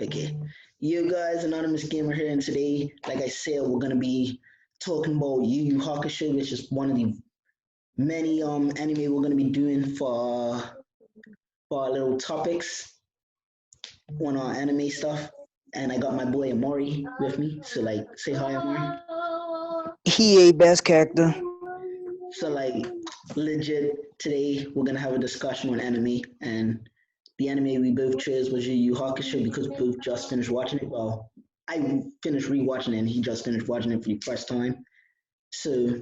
Okay. You guys, Anonymous Gamer here, and today, like I said, we're gonna be talking about Yu Yu Hakusho, which is one of the many anime we're gonna be doing for our little topics on our anime stuff. And I got my boy Amari with me. So like say hi Amari. He a best character. So like legit today we're gonna have a discussion on anime and the anime we both chose was Yu Yu Hakusho because we both just finished watching it. Well, I finished rewatching it and he just finished watching it for the first time. So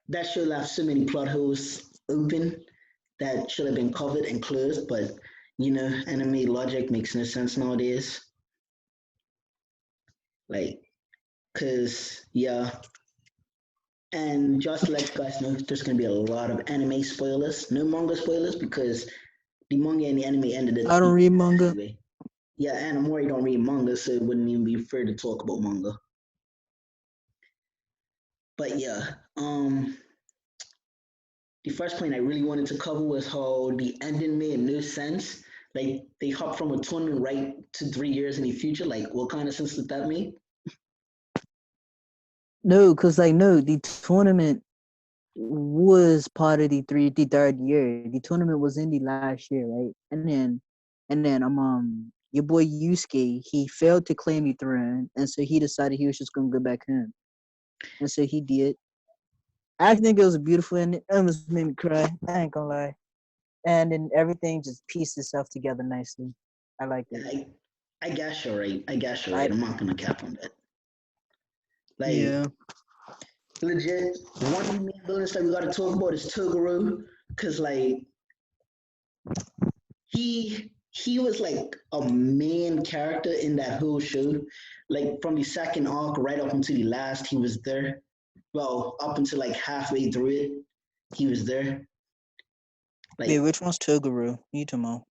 that show left so many plot holes open that should have been covered and closed, but anime logic makes no sense nowadays. Like, cause yeah, and just to let you guys know, there's gonna be a lot of anime spoilers, no manga spoilers, because the manga and the anime ended I don't it read manga. anyway. Yeah, and Amori don't read manga, so it wouldn't even be fair to talk about manga. But yeah, the first point I really wanted to cover was how the ending made no sense. Like they hop from a tournament right to 3 years in the future. Like, what kind of sense did that make? No, cause no, the tournament was part of the third year. The tournament was in the last year, right? And then your boy Yusuke, he failed to claim the throne, and so he decided he was just gonna go back home, and so he did. I think it was a beautiful ending. It almost made me cry. I ain't gonna lie. And then everything just pieced itself together nicely. I liked it. I guess you're right. I guess you're right. I I'm not gonna cap on that. Like yeah. legit, one of the main villains that we gotta talk about is Toguro, cause like he was like a main character in that whole show. Like from the second arc right up until the last, he was there. Well, up until like halfway through it, he was there. Wait, Like which one's Toguro? You talking about?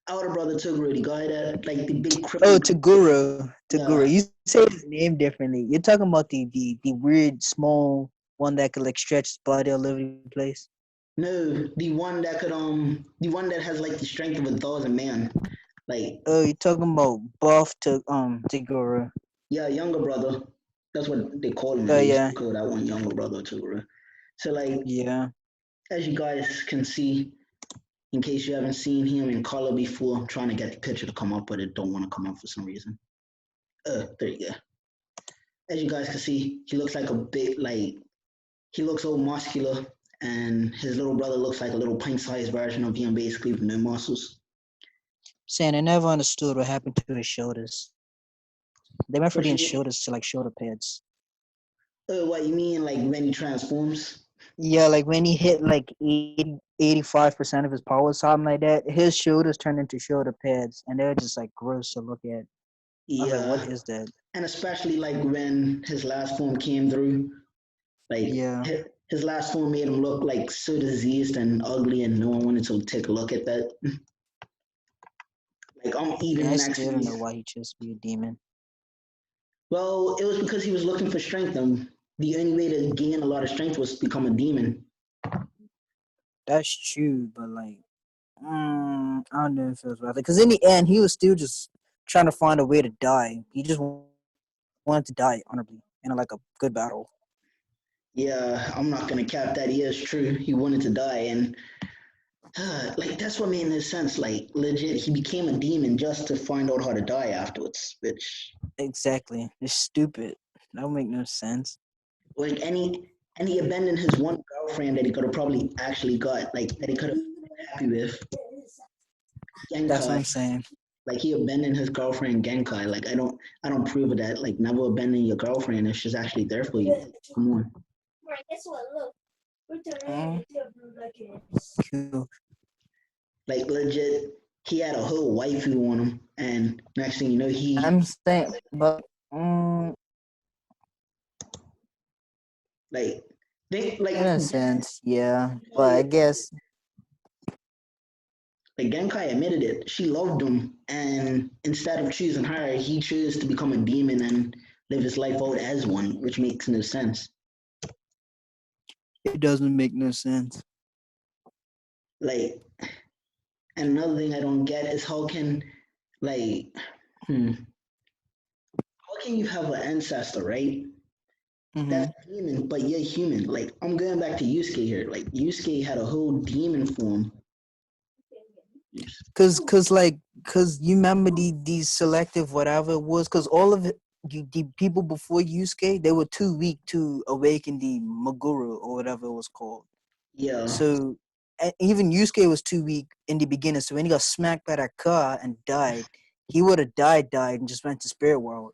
outer brother Toguro, the guy that like the big Oh, crippling. Toguro. Toguro. Yeah, You say his name differently. You're talking about the weird small one that could like stretch his body all over the place. no, the one that has like the strength of 1,000 man. Like Oh, you're talking about buff to Toguro. yeah, younger brother. That's what they call him Oh at least. yeah. They call that one younger brother Toguro. So like Yeah. as you guys can see, in case you haven't seen him in color before, I'm trying to get the picture to come up, but it don't want to come up for some reason. There you go. As you guys can see, he looks like a big, like, he looks so muscular, and his little brother looks like a little pint-sized version of him, basically, with no muscles. Saying I never understood what happened to his shoulders. They went from What being you mean? shoulders to like shoulder pads. What you mean, like, when he transforms? Yeah, like when he hit like 85% of his power, something like that, his shoulders turned into shoulder pads, and they're just like gross to look at. I was like, what Yeah. is that? And especially, like, when his last form came through, like, Yeah. his last form made him look, like, so diseased and ugly, and no one wanted to take a look at that. Like, Yeah, I even still don't actually. know why he chose to be a demon. Well, it was because he was looking for strength, and the only way to gain a lot of strength was to become a demon. That's true, but like, I don't know if it feels right. Because in the end, he was still just trying to find a way to die. He just wanted to die honorably in like a good battle. Yeah, I'm not gonna cap that. He is true. He wanted to die, and like that's what made no sense. Like legit, he became a demon just to find out how to die afterwards. Which Exactly. It's stupid. That would make no sense. like and he abandoned his one girlfriend that he could have probably actually got, like that he could have been happy with, That's what Genkai. I'm saying. Like he abandoned his girlfriend Genkai. Like I don't approve of that. Like never abandon your girlfriend if she's actually there for you. Come on. Mm, cool. Like legit, he had a whole waifu on him, and next thing you know, I'm saying, but like they in a like sense, yeah. But I like guess Genkai admitted it. She loved him, and instead of choosing her, he chose to become a demon and live his life out as one, which makes no sense. it doesn't make no sense. Like, And another thing I don't get is how can like hmm, how can you have an ancestor, right? That's Mm-hmm. demon, but you're human. Like I'm going back to Yusuke here. Like Yusuke had a whole demon form. Yes. Cause you remember these selective whatever it was, cause all of it, the people before Yusuke, they were too weak to awaken the Maguru or whatever it was called. Yeah, So even Yusuke was too weak in the beginning. So when he got smacked by that car and died, he would have died, and just went to spirit world.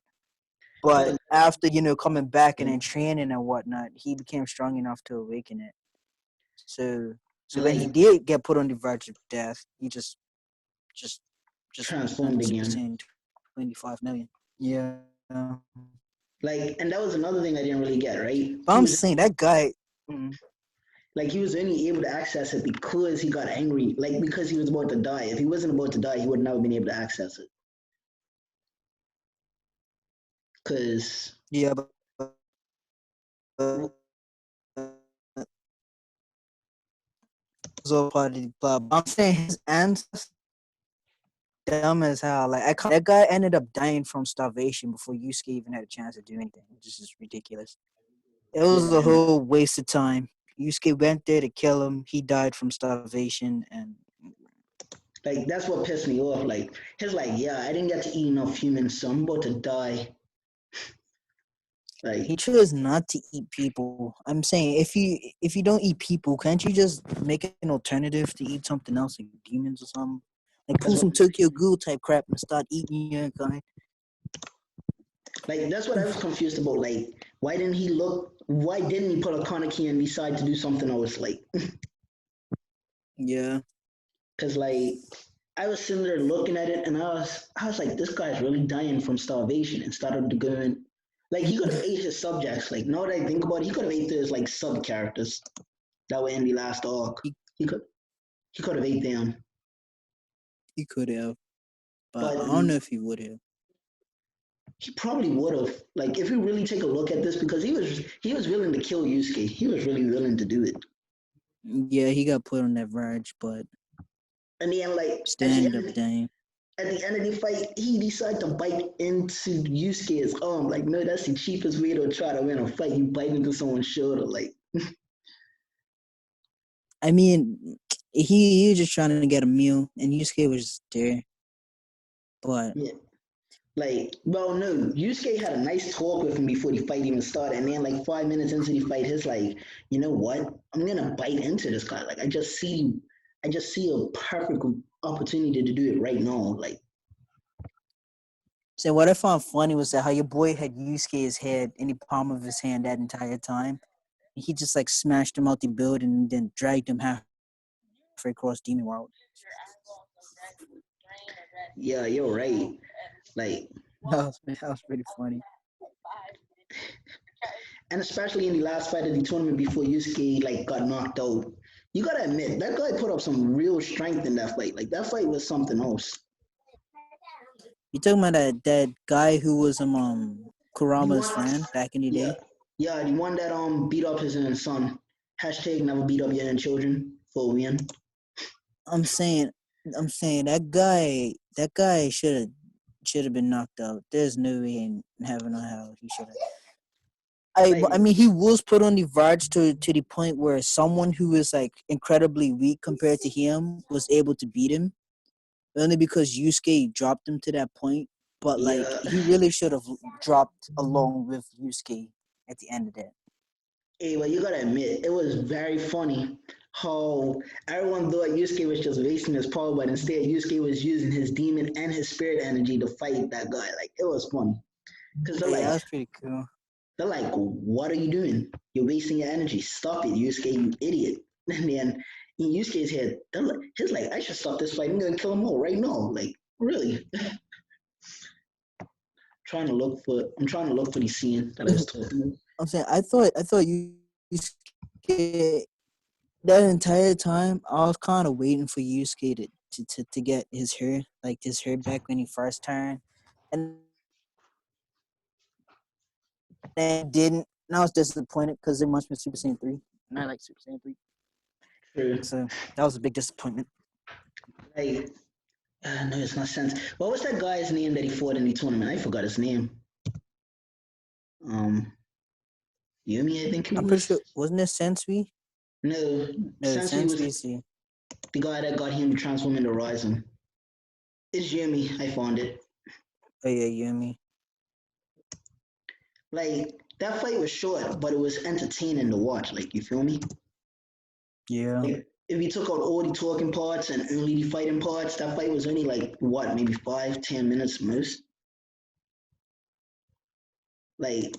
But but after coming back and then training and whatnot, he became strong enough to awaken it. So so when he like did get put on the verge of death, he just just transformed went Super again. Saiyan 25 million. Yeah. Like, and that was another thing I didn't really get. Right? But I'm saying that guy. Like he was only able to access it because he got angry. Like because he was about to die. If he wasn't about to die, he would never been able to access it. Cause Yeah, but was all part of the plot. I'm saying his ancestors dumb as hell. Like that guy ended up dying from starvation before Yusuke even had a chance to do anything, which is just ridiculous. It was yeah, a whole waste of time. Yusuke went there to kill him. He died from starvation, and like that's what pissed me off. Like he's like, yeah, I didn't get to eat enough humans, so I'm about to die. Like he chose not to eat people. I'm saying if you don't eat people, can't you just make an alternative to eat something else like demons or something? Like pull that's what some Tokyo Ghoul type crap and start eating your kind. that's what I was confused about. Like why didn't he look? Why didn't he pull a Kaneki and decide to do something else? Like Yeah. because like I was sitting there looking at it and I was like, this guy's really dying from starvation and started to go in. Like he could have ate his subjects. Like now that I think about it, he could have ate his like sub characters that were in the last arc. he, He could he could have ate them. he could have, but But I don't know if he would have. he probably would have. Like if you really take a look at this, because he was willing to kill Yusuke. He was really willing to do it. Yeah, he got put on that verge, but And then like still ended up dying. at the end of the fight, he decided to bite into Yusuke's arm. Like, no, that's the cheapest way to try to win a fight. You bite into someone's shoulder. Like, I mean, he was just trying to get a meal, and Yusuke was just there. But yeah. Like, well, no, Yusuke had a nice talk with him before the fight even started. And then, like, 5 minutes into the fight, he's like, you know what? I'm going to bite into this guy. Like, I just see a perfect opportunity to do it right now. Like, so what I found funny was that how your boy had Yusuke's head in the palm of his hand that entire time. He just like smashed him out the building and then dragged him halfway across Demon World. yeah, you're right. Like, That was pretty funny. and especially in the last fight of the tournament before Yusuke like got knocked out. You gotta admit that guy put up some real strength in that fight. Like that fight was something else. You talking about that guy who was The Kurama's one, friend back in the yeah, day? yeah, the one that beat up his own son. Hashtag never beat up your own children for a win. I'm saying that guy should have been knocked out. There's no way in heaven or hell he should have. I Like, mean he was put on the verge to the point where someone who is like incredibly weak compared to him was able to beat him only because Yusuke dropped him to that point. But like yeah, he really should have dropped along with Yusuke at the end of that. hey, but you gotta admit it was very funny how everyone thought Yusuke was just wasting his power, but instead Yusuke was using his demon and his spirit energy to fight that guy. Like it was funny because they're Yeah, that like, was pretty cool. They're like, what are you doing? You're wasting your energy. Stop it, Yusuke, you idiot. And then in Yusuke's head, he's like, I should stop this fight. I'm gonna kill them all right now. Like, really? I'm trying to look for the scene that I was talking about. I'm saying I thought Yusuke that entire time I was kind of waiting for Yusuke to get his hair back when he first turned, and then he didn't. And I was disappointed because it must be Super Saiyan 3, and I like Super Saiyan 3, True. so that was a big disappointment. Like, no, it's not sense. What was that guy's name that he fought in the tournament? I forgot his name. Um, Yumi, I think it I'm pretty was. sure wasn't it Sensui? No, No, Sensui was Sensui. the guy that got him to transform into Ryzen. It's Yumi. I found it. Oh yeah, Yumi. Like that fight was short, but it was entertaining to watch. Like you feel me? Yeah. Like if you took out all the talking parts and only the fighting parts, that fight was only like what, maybe 5, 10 minutes most. Like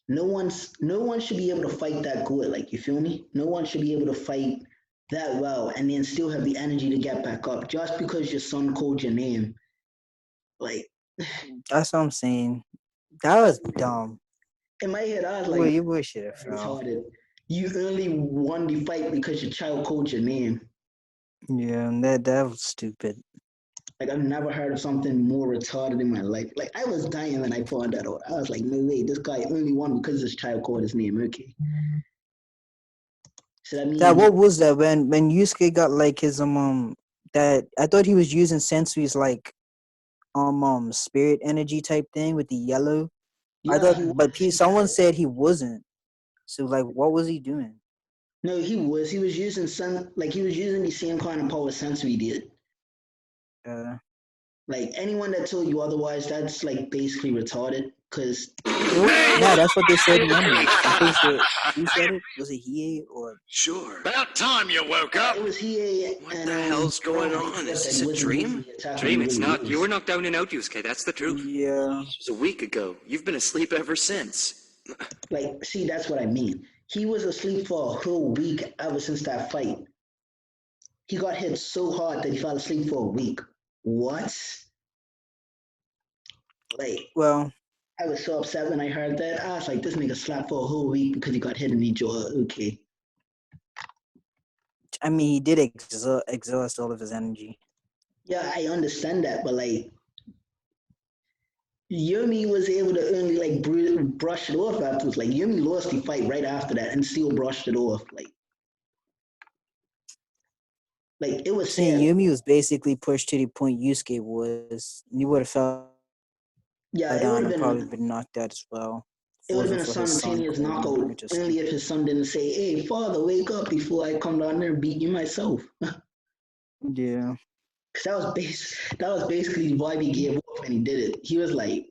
no one should be able to fight that good. Like you feel me? No one should be able to fight that well and then still have the energy to get back up just because your son called your name. Like That's what I'm saying. That was dumb. in my head, I was Boy, like, you boy should have it's fell. retarded. You only won the fight because your child called your name. Yeah, that was stupid. Like I've never heard of something more retarded in my life. Like I was dying when I found that out. I was like, no way, this guy only won because this child called his name. Okay, so that That means what was that when Yusuke got like his that I thought he was using Sensui's like spirit energy type thing with the yellow. I yeah, thought, he but was. He someone had it. said he wasn't. So like, what was he doing? No, he was. He was using some like he was using the same kind of power sensory did. Uh, Like anyone that told you otherwise, that's like basically retarded. Cause nah, that's what they said in the anime. I'm pretty sure. Who said it? Was it Hiei or? Sure. About time you woke up. it was he What and the hell's going Bro on? Is that this he a wasn't using dream? the attack when he Dream, it's really not. You was. were knocked down and out, Yusuke. That's the truth. Yeah. It was a week ago. You've been asleep ever since. Like, see, that's what I mean. He was asleep for a whole week ever since that fight. He got hit so hard that he fell asleep for a week. What? Like, Well, I was so upset when I heard that. I was like, this nigga slept for a whole week because he got hit in the jaw. Okay. I mean, he did exhaust all of his energy. Yeah, I understand that, but like, Yumi was able to only like brush it off afterwards. Like, Yumi lost the fight right after that and still brushed it off. Like it was Seeing sad. Yumi was basically pushed to the point Yusuke was. He would have fell Yeah, down and probably been knocked out as well. If it it would have wasn't been a for his son simultaneous calling him, knockout which is only if stupid. his son didn't say, "Hey, father, wake up before I come down there and beat you myself." Yeah. Because that was basically the vibe he gave off when he did it. He was like,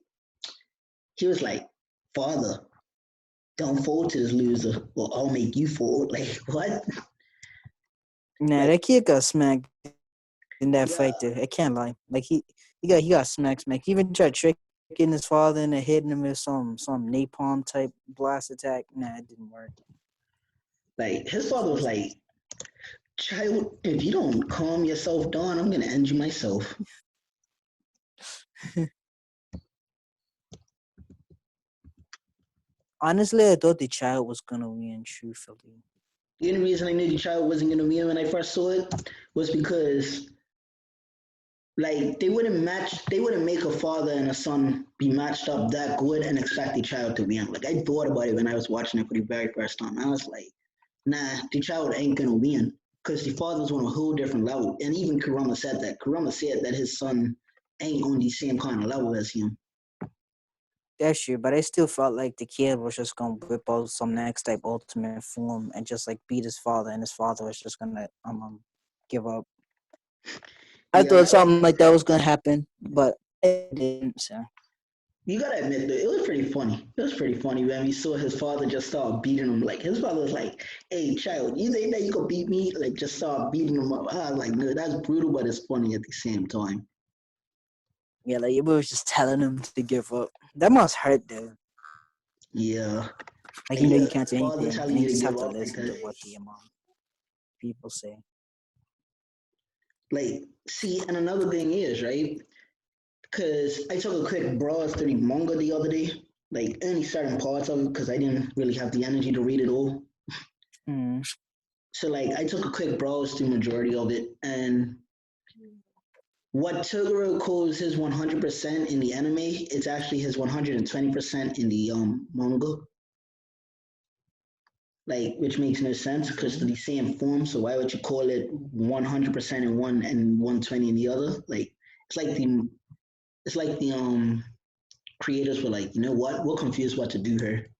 "Father, don't fall to this loser, or I'll make you fall." Like what? Nah, Like that kid got smacked in that yeah, fight there. I can't lie. Like he got smacked. He even tried tricking his father into hitting him with some napalm type blast attack. Nah, it didn't work. like his father was like, "Child, if you don't calm yourself down, I'm gonna end you myself." Honestly, I thought the child was gonna win, truthfully. The only reason I knew the child wasn't gonna win when I first saw it was because like they wouldn't make a father and a son be matched up that good and expect the child to win. Like I thought about it when I was watching it for the very first time. I was like, nah, the child ain't gonna win because the father's on a whole different level. And even Kurama said that. Kurama said that his son ain't on the same kind of level as him. That's true, but I still felt like the kid was just gonna whip out some next type ultimate form and just like beat his father, and his father was just gonna give up. I Yeah, thought that was something like that was gonna happen, but it didn't. So you gotta admit that it was pretty funny. It was pretty funny when we saw his father just start beating him. Like his father was like, "Hey, child, you think that you could beat me?" Like just start beating him up. I was like, "No, that's brutal, but it's funny at the same time." yeah, like it was just telling him to give up. That must hurt, though. Yeah, Like and you know yeah, you can't do father anything, telling and you you to just give have to up like listen that. to what the people say. Like, see, and another thing is right because I took a quick browse through the manga the other day, like only certain parts of it because I didn't really have the energy to read it all. Hmm. So like I took a quick browse through majority of it, and what Toguro calls his 100% in the anime, it's actually his 120% in the manga. like which makes no sense because they're the same form. So why would you call it 100% in one and 120 in the other? Like it's like the it's like the creators were like, you know what? We're confused what to do here.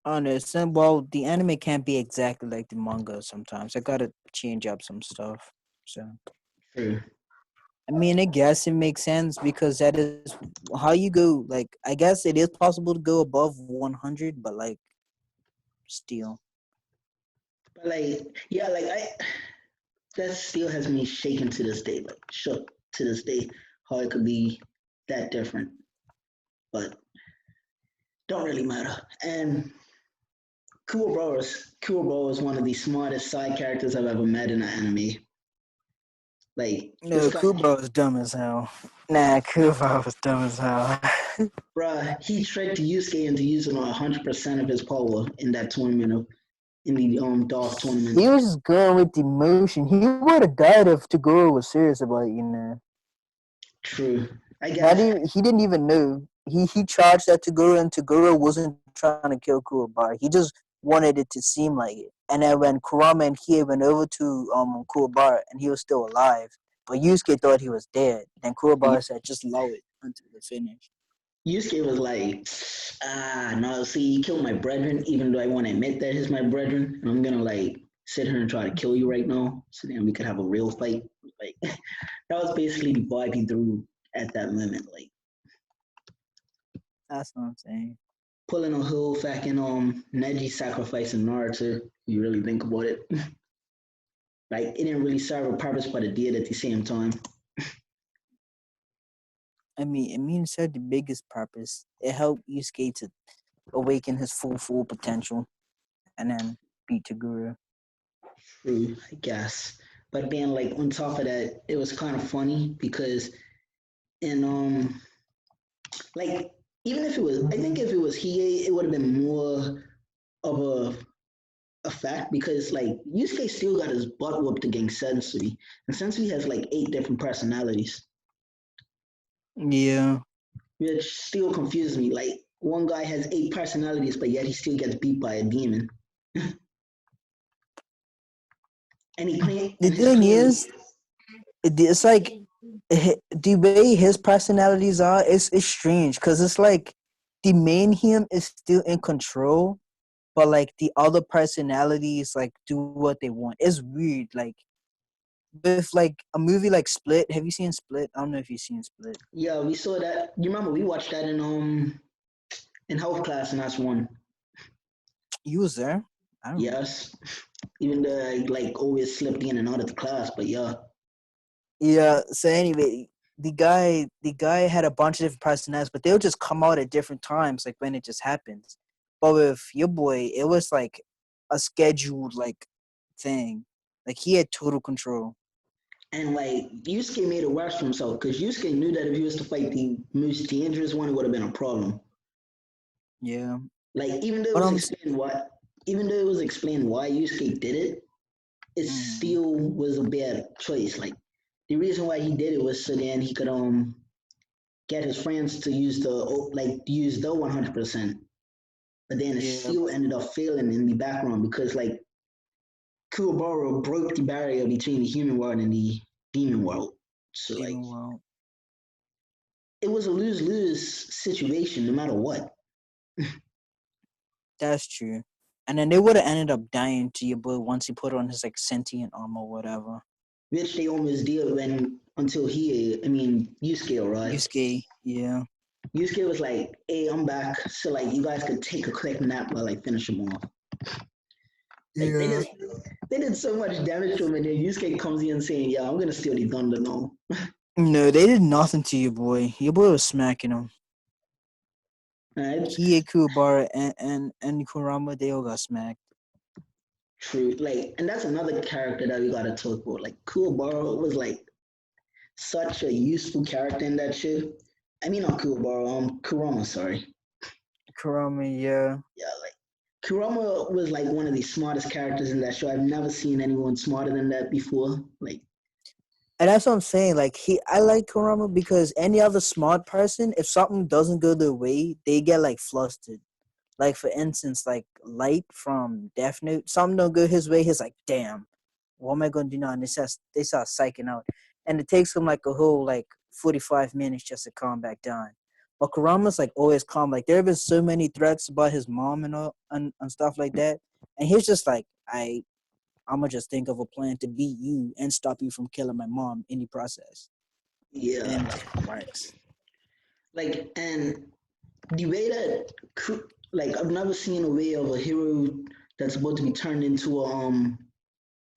Understand? Well, the anime can't be exactly like the manga sometimes. I gotta change up some stuff. So, True. I mean, I guess it makes sense because that is how you go. Like, I guess it is possible to go above 100, but like, still. But like, yeah, like that still has me shaken to this day, like shook to this day, how it could be that different. But don't really matter. And Kuwabara is one of the smartest side characters I've ever met in an anime. Like this No, guy, Kubo is dumb as hell. Nah, Kubo was dumb as hell. bruh, he tricked Yusuke into using 100% of his power in that tournament in the Dark He tournament. was just going with the emotion. He would have died if Tagoro was serious about it, you know. True. I Not guess even, he didn't even know. He charged at Tagoro, and Tagoro wasn't trying to kill Kuwabara. He just wanted it to seem like it. And then when Kurama and Kie went over to Kuwabara, and he was still alive, but Yusuke thought he was dead. Then Kuwabara said, "Just allow it until the finish." Yusuke was like, no, see, you killed my brethren, even though I want to admit that he's my brethren, and I'm gonna like sit here and try to kill you right now, so then we could have a real fight. Like that was basically the vibe he threw at that moment, like That's what I'm saying. pulling a whole fucking Neji sacrificing Naruto. You really think about it, like it didn't really serve a purpose, but it did at the same time. I mean, it served the biggest purpose. It helped Yusuke to awaken his full potential, and then beat Tagoro. True, I guess. But then, like on top of that, it was kind of funny because in like even if it was, I think if it was Hiei, it would have been more of a fact because like Yusuke still got his butt whooped against Sensui, and Sensui has like 8 different personalities, Yeah. which still confuses me. Like one guy has 8 personalities, but yet he still gets beat by a demon, and he claim The and his thing claim. is, it's like the way his personalities are. It's strange because it's like the main him is still in control, but like the other personalities like do what they want. It's weird. Like with like a movie like Split. Have you seen Split? I don't know if you've seen Split. Yeah, we saw that. You remember we watched that in health class, and that's one. You was there? I don't know. Yes, even though I like always slipped in and out of the class, but yeah. Yeah. So anyway, the guy had a bunch of different personalities, but they'll just come out at different times, like when it just happens. But with your boy, it was like a scheduled like thing. Like he had total control. And like Yusuke made it worse for himself because Yusuke knew that if he was to fight the most dangerous one, it would have been a problem. Yeah. Like But even though it was explained why Yusuke did it, it mm, still was a bad choice. Like the reason why he did it was so then he could get his friends to use the 100%, but then it yeah, still ended up failing in the background because like Kuwabara broke the barrier between the human world and the demon world. So like even well, it was a lose lose situation no matter what, that's true. And then they would have ended up dying to your boy once he put on his like sentient armor or whatever. which they almost did when until Yusuke arrived. Yusuke, yeah. Yusuke was like, "Hey, I'm back," so like you guys could take a quick nap while I finish him off. Like Yeah. they did so much damage to him, and then Yusuke comes in saying, "Yeah, I'm gonna steal the thunder now." No, they did nothing to your boy. Your boy was smacking him. Right? He, Kuwabara, and Kurama, they all got smacked. True. Like, and that's another character that we gotta talk about. Like, Kuwabara was like such a useful character in that show. I mean, not Kuwabara, Kurama. Sorry. Kurama, yeah. Yeah, like Kurama was like one of the smartest characters in that show. I've never seen anyone smarter than that before. Like, And that's what I'm saying. Like I like Kurama because any other smart person, if something doesn't go their way, they get like flustered. Like for instance, like Light from Death Note, something don't go his way. He's like, damn, what am I gonna do now? And they start psyching out, and it takes him like a whole like 45 minutes just to calm back down. But Kurama's like always calm. Like there have been so many threats about his mom and all and stuff like that, and he's just like, I'm gonna just think of a plan to beat you and stop you from killing my mom in the process, and Yeah, then it works. like, and the way that, like, I've never seen a way of a hero that's about to be turned into a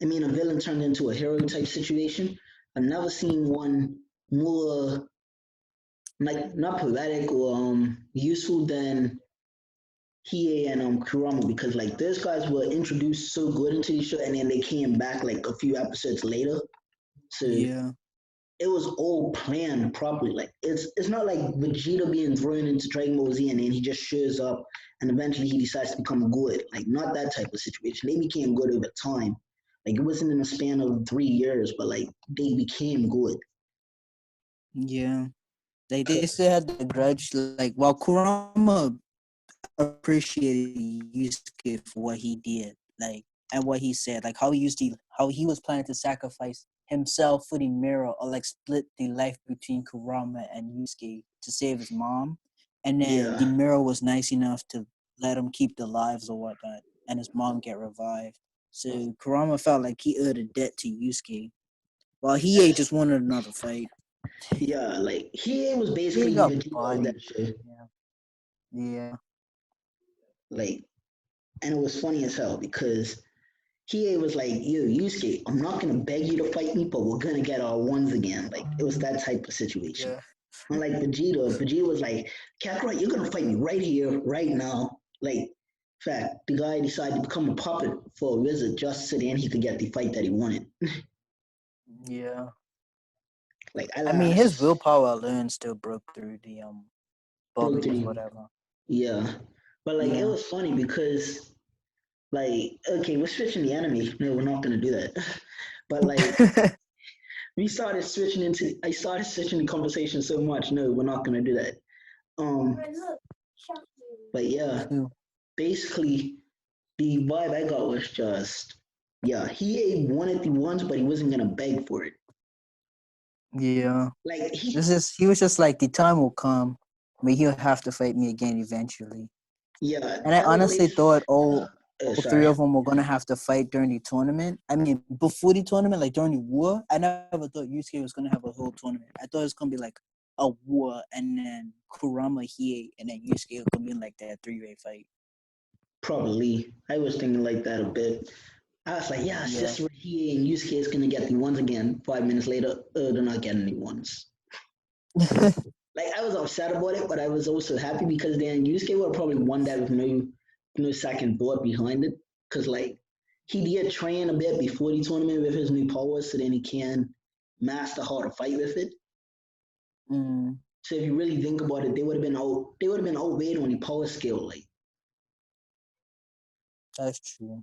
villain turned into a hero type situation. I've never seen one more like not poetic or useful than Hiei and Kurama, because like those guys were introduced so good into the show and then they came back like a few episodes later. So Yeah, it was all planned properly. Like it's not like Vegeta being thrown into Dragon Ball Z and then he just shows up and eventually he decides to become good. Like not that type of situation. They became good over time. Like it wasn't in a span of 3 years, but like they became good. yeah. They still had the grudge. Like while Kurama appreciated Yusuke for what he did, like and what he said, like how he was planning to sacrifice himself for the mirror or like split the life between Kurama and Yusuke to save his mom, and then the Yeah. mirror was nice enough to let him keep the lives or whatnot, and his mom get revived. So Kurama felt like he owed a debt to Yusuke, while Hiei just wanted another fight. Yeah, like he was He basically got Vegeta of bodied. that show. Yeah. Yeah. Like, and it was funny as hell because Kie was like, "Yo, Yusuke, I'm not gonna beg you to fight me, but we're gonna get our ones again." Like, it was that type of situation. Yeah. Unlike Vegeta was like, "Kakarot, you're gonna fight me right here, right now." Like, in fact, the guy decided to become a puppet for a wizard just so then he could get the fight that he wanted. Yeah. Like, I I mean, his laughed. willpower alone still broke through the Broke bubbles, through. whatever. Yeah, but like, it Yeah. was funny because like, okay, we're switching the enemy. No, we're not gonna do that. But like, I started switching the conversation so much. No, we're not gonna do that. Um, but yeah, Cool. basically the vibe I got was just, yeah, he wanted the ones, but he wasn't gonna beg for it. Yeah. Like He was just like the time will come where he'll have to fight me again eventually. yeah, And I that was honestly thought uh, all three sorry, of them were gonna have to fight during the tournament. I mean, before the tournament, like during the war, I never thought Yusuke was gonna have a whole tournament. I thought it was gonna be like a war, and then Kurama, Hiei, and then Yusuke was gonna be in like that three-way fight. probably. I was thinking like that a bit. I was like, yeah, it's Yeah. just where he and Yusuke is gonna get the ones again. 5 minutes later, they're not getting the ones. Like I was upset about it, but I was also happy because then Yusuke would have probably won that with no second thought behind it. Cause like he did train a bit before the tournament with his new powers, so then he can master how to fight with it. Mm, So if you really think about it, they would have been outweighed on the power scale. Like that's true.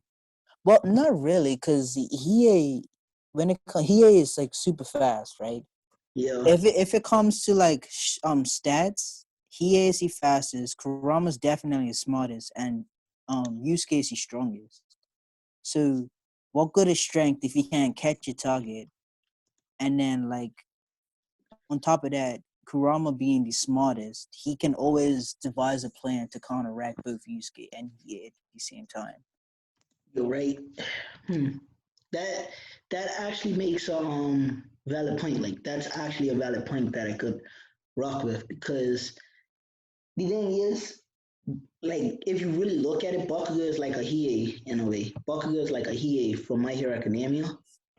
Well, not really, because he is like super fast, right? yeah, If it comes to like stats, he is the fastest. Kurama's definitely the smartest, and Yusuke is the strongest. So, what good is strength if you can't catch your target? And then like on top of that, Kurama being the smartest, he can always devise a plan to counteract both Yusuke and Hiei at the same time. you're right. Hmm. That that actually makes a valid point. Like that's actually a valid point that I could rock with because the thing is, like if you really look at it, Bakugo is like a Hiei in a way. Bakugo is like a Hiei from My Hero Academia.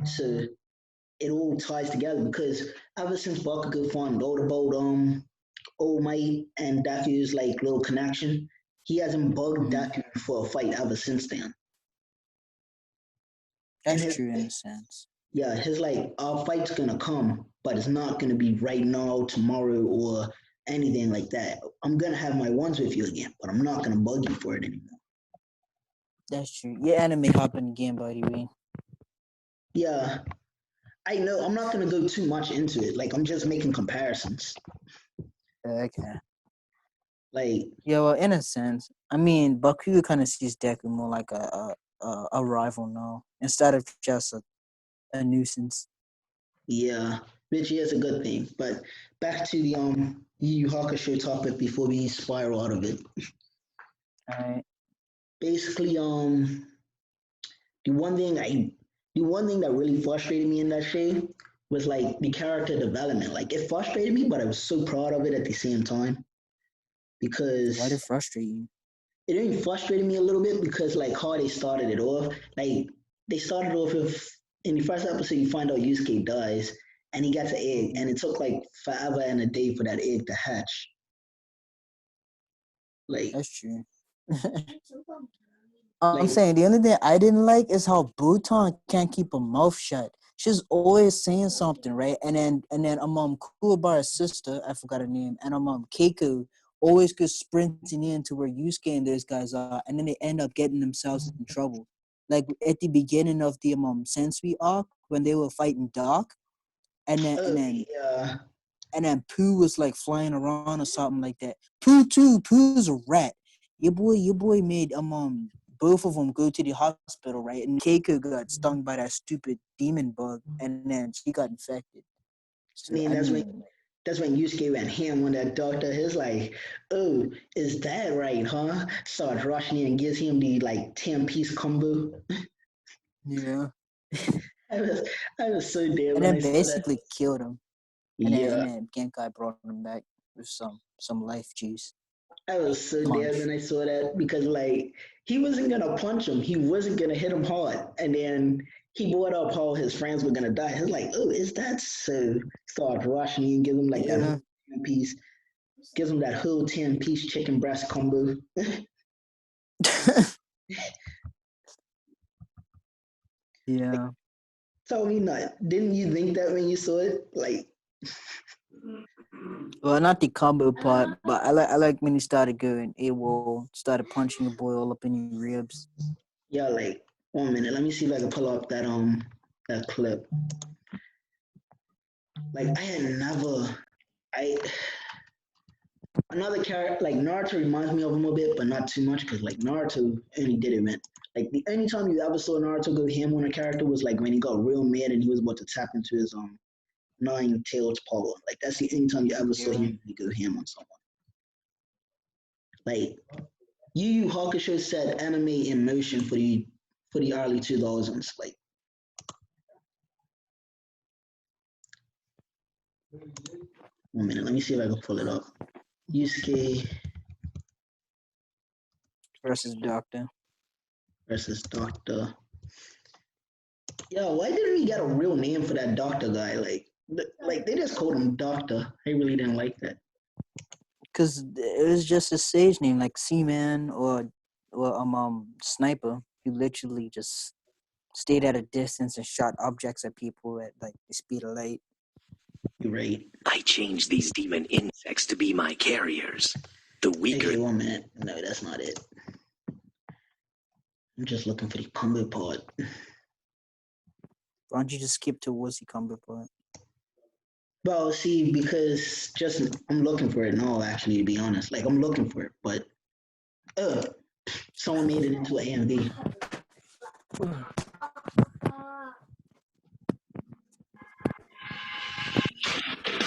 So it all ties together because ever since Bakugo found out about All Might and Deku's like little connection, he hasn't bugged Mm, Deku for a fight ever since then. And that's his true in a sense. yeah, his like our fight's gonna come, but it's not gonna be right now, tomorrow, or anything like that. I'm gonna have my ones with you again, but I'm not gonna bug you for it anymore. That's true. Your anime hopping again, by the way. Yeah, I know. I'm not gonna go too much into it. Like I'm just making comparisons. Okay. Like, Yeah, well, in a sense, I mean, Bakugo kind of sees Deku more like a rival now instead of just a nuisance. yeah, which is a good thing. But back to the Yu Yu Hakusho topic before we spiral out of it. Alright. Basically, the one thing I the one thing that really frustrated me in that show was like the character development. Like it frustrated me, but I was so proud of it at the same time Why did it because frustrate you? it even frustrated me a little bit because like how they started it off. Like they started off with in the first episode you find out Yusuke dies and he gets an egg and it took like forever and a day for that egg to hatch. Like That's true. I'm like saying the only thing I didn't like is how Buton can't keep her mouth shut. She's always saying something, right? And then Kuwabara's sister, I forgot her name, and Keiko always goes sprinting in to where Yusuke and those guys are, and then they end up getting themselves in trouble. Like at the beginning of the Sensui arc when they were fighting Doc, and then and oh then yeah. and then Pooh was like flying around or something like that. Pooh too. Pooh's a rat. Your boy made both of them go to the hospital, right? And Keiko got stung by that stupid demon bug, and then she got infected. I So mean I mean, that's when Yusuke went ham on that doctor. He's like, oh, is that right, huh? Starts rushing in and gives him the like 10-piece combo. yeah. I was I was so dead And when I then saw that. basically killed him, and then and Yeah, then Genkai brought him back with some life juice I was so dead punch. when I saw that because like he wasn't gonna punch him, he wasn't gonna hit him hard, and then he brought up how his friends were gonna die. He's like, oh, is that so? Starts rushing in, give him like that Yeah. whole 10-piece, gives him that whole 10-piece chicken breast combo. Like, Yeah. tell me not. Didn't you think that when you saw it? Like, Well, not the combo part, but I like when he started going AWOL, started punching your boy all up in your ribs. yeah, like 1 minute. Let me see if I can pull up that clip. Like I had never I another character like Naruto reminds me of him a bit, but not too much because like Naruto only did it man. Like the only time you ever saw Naruto go ham on a character was like when he got real mad and he was about to tap into his nine tails power. Like that's the only time you ever saw Yeah. him really go ham on someone. Like Yu Yu Hakusho set anime in motion for the early 2000s. Like 1 minute, let me see if I can pull it up. Yusuke Versus Doctor. versus Doctor. Yo, why didn't we get a real name for that doctor guy? Like they just called him Doctor. I really didn't like that. Because it was just a stage name like Seaman or Sniper. He literally just stayed at a distance and shot objects at people at like the speed of light. You're right. I changed these demon insects to be my carriers. The weaker. Okay, 1 minute. No, that's not it. I'm just looking for the combo part. Why don't you just skip to Woozy combo part? Well, see, because just I'm looking for it now. Actually, to be honest, like I'm looking for it, but someone made it into an AMV.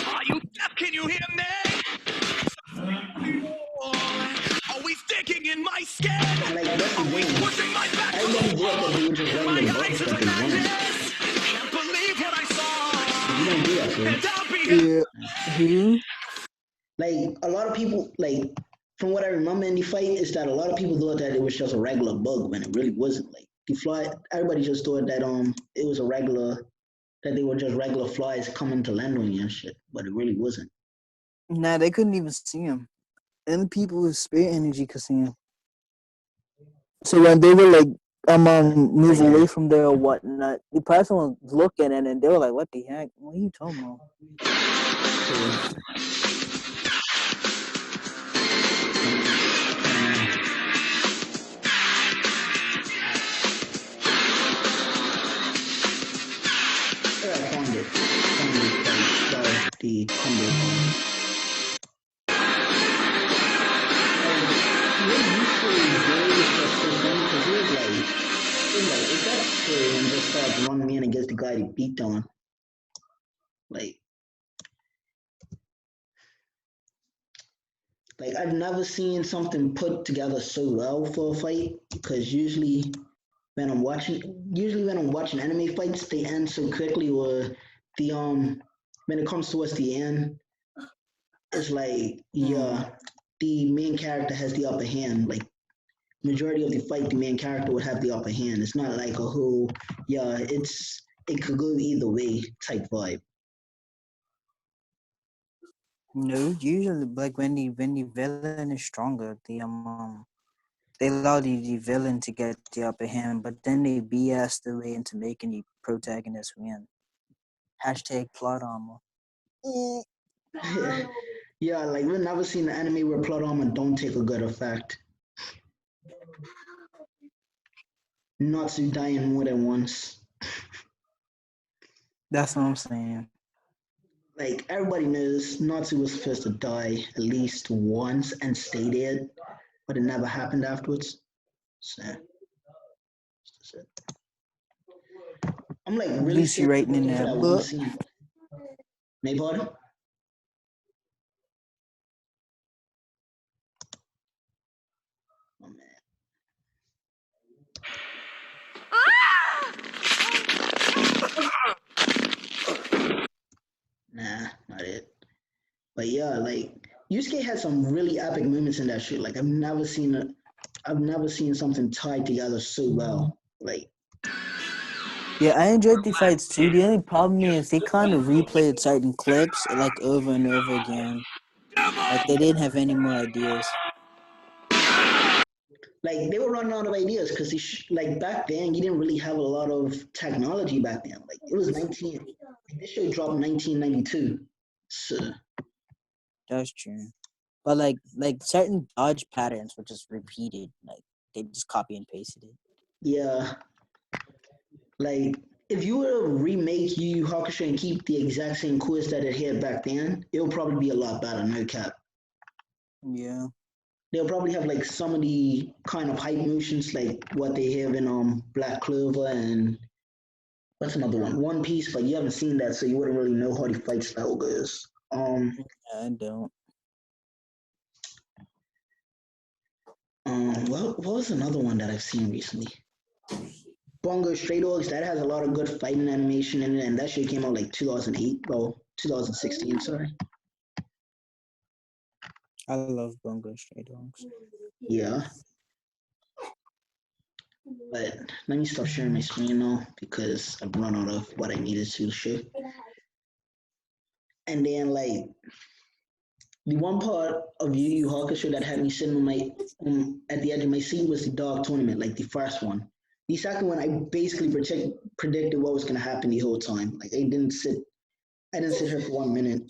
Are you deaf? Can you hear me? Always digging in my skin. And like that's the Always thing. pushing my back to Everybody the thought that they wall. were just In writing my the eyes bugs is that a they wanted. madness. Can't believe what I You saw. don't do that, And bro. I'll be Yeah. Who? Like a lot of people, like from what I remember in the fight, is that a lot of people thought that it was just a regular bug when it really wasn't. Like the fly, everybody just thought that it was a regular that they were just regular flies coming to land on you and shit, but it really wasn't. Nah, they couldn't even see him. And people with spirit energy could see him. So when they were like move away from there or whatnot, the person was looking and they were like, "What the heck? What are you talking about?" There, I found it. Found the combo bomb. guy to beat on. Like I've never seen something put together so well for a fight because usually when I'm watching anime fights, they end so quickly, or the when it comes towards the end, it's like yeah, the main character has the upper hand. Like majority of the fight, the main character would have the upper hand. It's not like a whole yeah, it could go either way type vibe. No, usually like when the villain is stronger, they allow the villain to get the upper hand, but then they BS their way into making the protagonist win. Hashtag plot armor. Yeah, like we've never seen an anime where plot armor don't take a good effect. Natsu dying more than once. That's what I'm saying. Like everybody knows Natsu was supposed to die at least once and stay dead, but it never happened afterwards. So that's it. I'm like At really least you're seriously writing in looking for that that one book. scene. Maybe. Oh man. Nah, not it. But yeah, like Yusuke had some really epic moments in that shit. Like I've never seen something tied together so well. Like Yeah, I enjoyed the fights too. The only problem is they kind of replayed certain clips like over and over again. Like they didn't have any more ideas. like they were running out of ideas because like back then you didn't really have a lot of technology back then. Like it was 19. Like, this show dropped in 1992. So That's true. But like certain dodge patterns were just repeated. Like they just copy and pasted it. yeah, like if you were to remake Yu Yu Hakusho and keep the exact same course that it had back then, it'll probably be a lot better. No cap. Yeah. They'll probably have like some of the kind of hype motions like what they have in Black Clover and what's another one? One Piece, but you haven't seen that, so you wouldn't really know how the fight style goes. I don't. What was another one that I've seen recently? Bongo Stray Dogs, that has a lot of good fighting animation in it, and that shit came out like 2008, well, 2016, sorry. I love Bungo Stray Dogs. Yeah, but let me stop sharing my screen now because I've run out of what I needed to show. And then, like, the one part of Yu Yu Hakusho that had me sitting on my at the edge of my seat was the dog tournament, like the first one. The second one, I basically predicted what was going to happen the whole time. Like I didn't sit here for 1 minute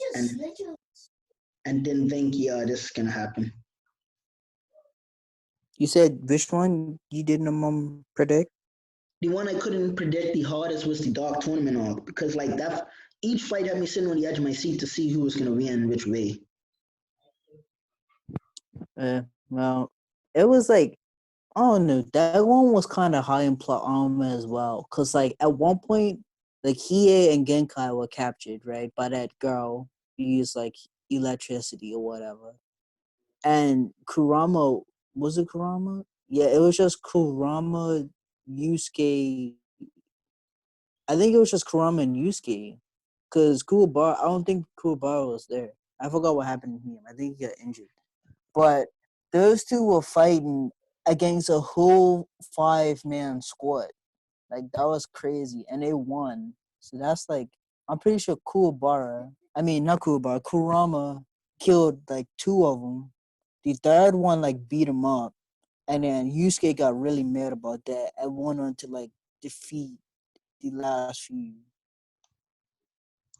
and didn't think, yeah, this is gonna happen. You said which one you didn't predict? The one I couldn't predict the hardest was the dog tournament arc because like that each fight had me sitting on the edge of my seat to see who was gonna win which way. Well, it was like I don't know. That one was kind of high in plot armor as well, cause like at one point, like Hiei and Genkai were captured right by that girl who used like electricity or whatever, and Kurama was it Kurama? Yeah, it was just Kurama, Yusuke. I think it was just Kurama and Yusuke, cause Kuwabara. I don't think Kuwabara was there. I forgot what happened to him. I think he got injured. But those two were fighting against a whole 5-man squad. Like that was crazy, and they won. So that's like I'm pretty sure Kuwabara. I mean not Kuwabara. Kurama killed like two of them. The third one like beat him up, and then Yusuke got really mad about that and went on to like defeat the last few.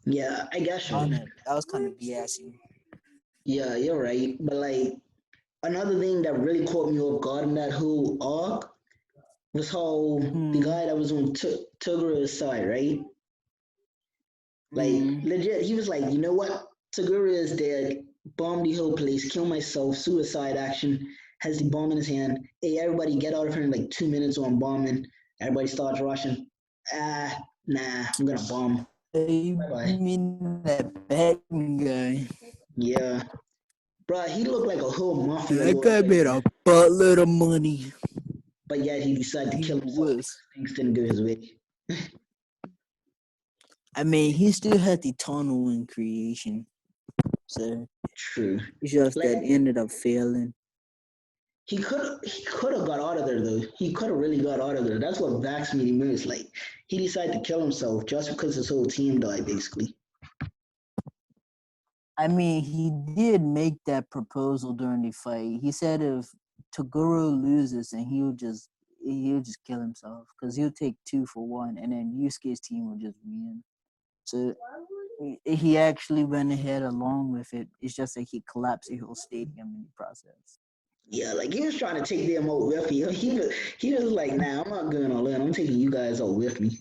Yeah, I guess I so. don't know. That was kind of BSy. Yeah, you're right. But like another thing that really caught me off guard in that whole arc was how the guy that was on Togura's side, right? Like legit, he was like, you know what? Togura is dead. Bomb the whole place. Kill myself. Suicide action. Has the bomb in his hand. Hey, everybody, get out of here in like 2 minutes on bombing. Everybody starts rushing. Ah, Nah, I'm gonna bomb. You Bye-bye. mean that Batman guy? Yeah. Bruh, he looked like a whole mafia That lord guy right made there. a buttload of money. But yet he decided to He kill himself was. because things didn't go his way. I mean, he still had the tunnel in creation, so True. it's just that Like ended up failing. he could have got out of there though. He could have really got out of there. That's what vexed me the most. Like he decided to kill himself just because his whole team died, basically. I mean, he did make that proposal during the fight. He said if Toguro loses, and he'll just kill himself because he'll take 2 for 1, and then Yusuke's team will just win. So he actually went ahead along with it. It's just that he collapsed the whole stadium in the process. Yeah, like he was trying to take them out with me. He was like, nah, I'm not going all in. I'm taking you guys out with me.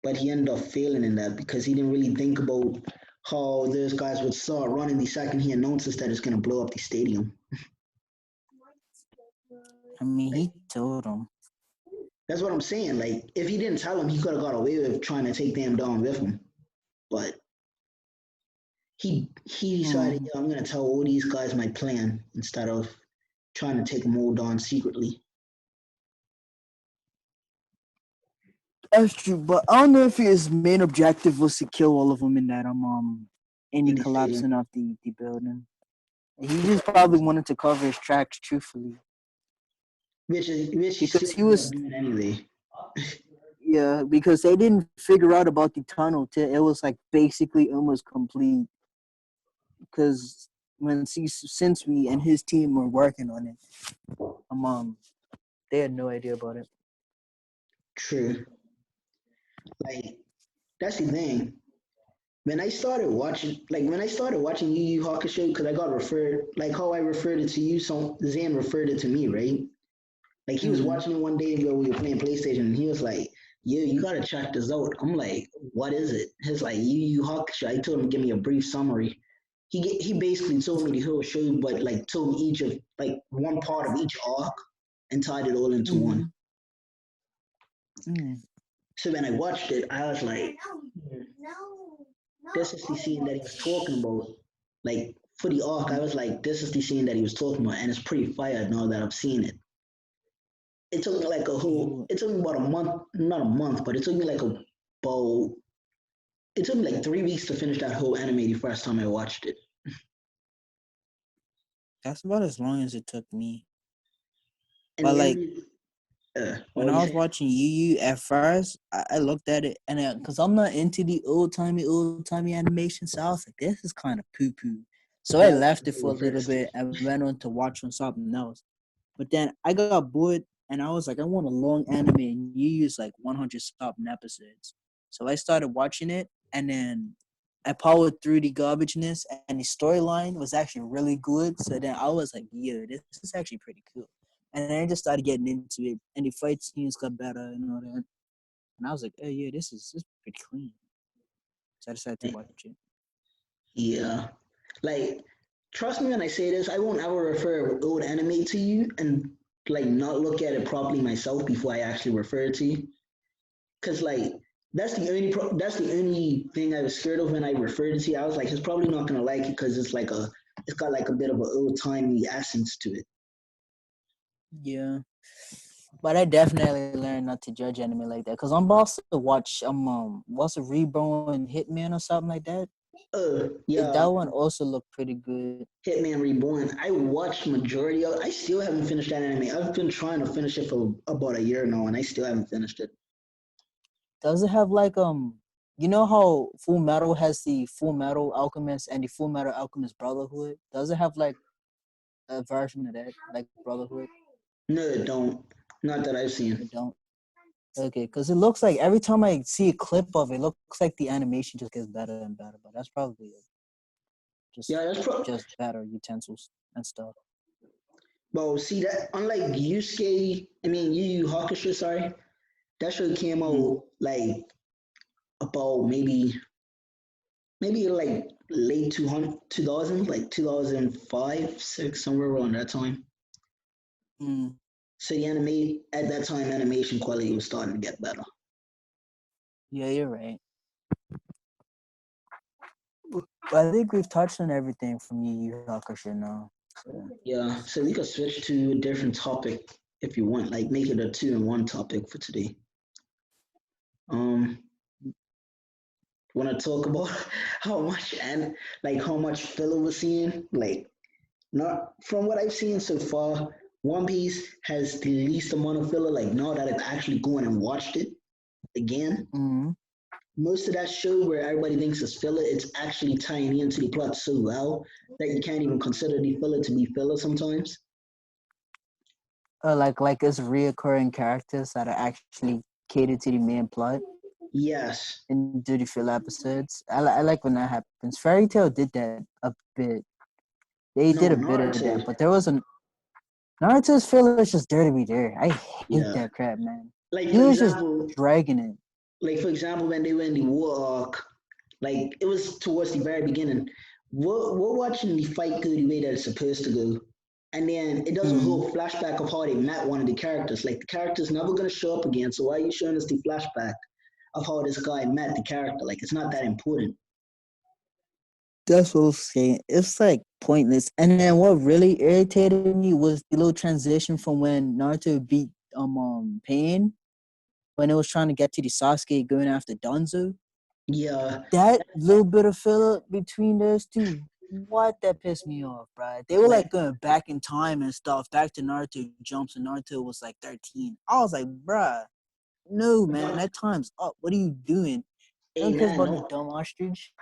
But he ended up failing in that because he didn't really think about how those guys would start running the second he announces that it's gonna blow up the stadium. I mean, he told him. That's what I'm saying. Like, if he didn't tell him, he could have got away with trying to take them down with him. But he decided, I'm gonna tell all these guys my plan instead of trying to take them all down secretly. That's true, but I don't know if his main objective was to kill all of them in that in the In the stadium. collapsing of the building. He just probably wanted to cover his tracks truthfully. Which he still Because he ended up was doing anyway. Yeah, because they didn't figure out about the tunnel till it was like basically almost complete. Because when since we and his team were working on it, they had no idea about it. True. Like, that's the thing. When I started watching Yu Yu Hakusho, because I got referred, like how I referred it to you, so Zan referred it to me, right? Like he was Mm-hmm. watching it one day ago, we were playing PlayStation, and he was like, "Yeah, you gotta check this out." I'm like, "What is it?" He's like, "Yu Yu Hakusho." I told him to give me a brief summary. He basically told me the whole show, but like told me each of like one part of each arc and tied it all into Mm-hmm. one. Mm. So when I watched it, I was like, this is the scene that he was talking about. Like for the arc, I was like, this is the scene that he was talking about, and it's pretty fire now that I've seen it. It took me like it took me about a month, not a month, but it took me like about, it took me like 3 weeks to finish that whole anime the first time I watched it. That's about as long as it took me. And But the like anime, what when were I you was saying? watching Yu Yu at first, I looked at it and because I'm not into the old timey animation, so I was like, this is kind of poo poo. So I Yeah, left it for a at little first. bit and went on to watch on something else. But then I got bored and I was like, I want a long anime and Yu Yu's like 100 something episodes. So I started watching it and then I powered through the garbageness and the storyline was actually really good. So then I was like, yeah, this is actually pretty cool. And then I just started getting into it, and the fight scenes got better and all that. And I was like, "Oh yeah, this is pretty clean." So I decided to watch it. Yeah. Like, trust me when I say this, I won't ever refer old anime to you and like not look at it properly myself before I actually refer it to you. Cause like that's the only thing I was scared of when I referred it to you. I was like, he's probably not gonna like it because it's got like a bit of an old timey essence to it. Yeah, but I definitely learned not to judge anime like that. Cause I'm about to watch what's a Reborn Hitman or something like that. Yeah, That one also looked pretty good. Hitman Reborn. I watched majority of. I still haven't finished that anime. I've been trying to finish it for about a year now, and I still haven't finished it. Does it have like you know how Full Metal has the Full Metal Alchemist and the Full Metal Alchemist Brotherhood? Does it have like a version of that, like Brotherhood? No, it don't. Not that I've seen. It don't. Okay, because it looks like every time I see a clip of it, it looks like the animation just gets better and better. But that's probably it. Yeah, Just better utensils and stuff. well. See that unlike Yu Yu Hakusho. Sorry, that show came Mm. out like about maybe like late 2000, like 2005, 6, somewhere around that time. Mm. So the anime at that time, animation quality was starting to get better. Yeah, you're right. But I think we've touched on everything from Yu Yu Hakusho now. So. Yeah, so we could switch to a different topic if you want, like make it a two in one topic for today. Um, want to talk about how much and like how much filler we're seeing? Like, not from what I've seen so far, One Piece has the least amount of filler. Like, now that I've actually gone and watched it again, Mm-hmm. most of that show where everybody thinks it's filler, it's actually tying into the plot so well that you can't even consider the filler to be filler sometimes. Like it's reoccurring characters that are actually catered to the main plot Yes. in duty filler episodes. I like when that happens. Fairy Tail did that a bit. They No, did a bit of that, Naruto. but there wasn't. Naruto's filler is just there to be there. I hate Yeah. that crap, man. Like He for was just example, dragging it. when they were in the war arc, like it was towards the very beginning. We're watching the fight go the way that it's supposed to go. And then it does a Mm. whole flashback of how they met one of the characters. Like the character's never gonna show up again. So why are you showing us the flashback of how this guy met the character? Like it's not that important. That's what I'm saying. It's like pointless. And then what really irritated me was the little transition from when Naruto beat Pain when it was trying to get to the Sasuke going after Danzo. Yeah. That little bit of filler between those two, what that pissed me off, bro. They were Like like going back in time and stuff, back to Naruto jumps, and Naruto was like 13. I was like, bruh, no, man, don't that time's up. What are you doing? You hey don't care man, about the dumb ostrich?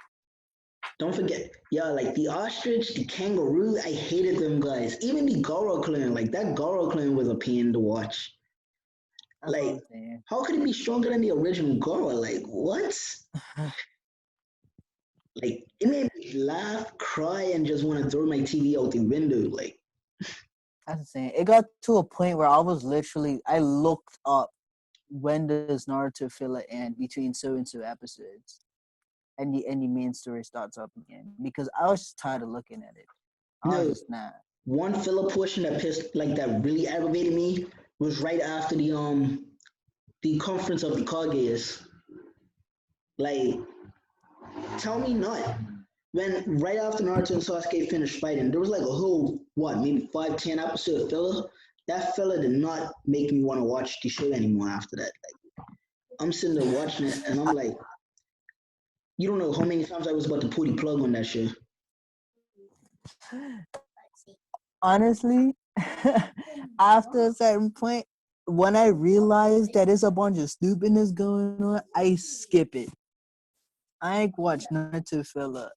don't forget, yeah, like the ostrich, the kangaroo, I hated them guys. Even the Goro clan, like that Goro clan was a pain to watch. That's what Like, I'm saying. how could it be stronger than the original Goro? Like, what? Like, it made me laugh, cry, and just want to throw my TV out the window. Like, That's insane. It got to a point where I looked up when does Naruto filler end between so and so episodes, and the main story starts up again because I was just tired of looking at it. I was no, just not. one filler portion that pissed, like, that really aggravated me was right after the conference of the Kages. Like, tell me not. When right after Naruto and Sasuke finished fighting, there was like a whole what, maybe 5-10 episode filler. That filler did not make me want to watch the show anymore after that. Like, I'm sitting there watching it and I'm like, you don't know how many times I was about to pull the plug on that show. Honestly, after a certain point, when I realized that there's a bunch of stupidness going on, I skip it. I ain't watch Naruto filler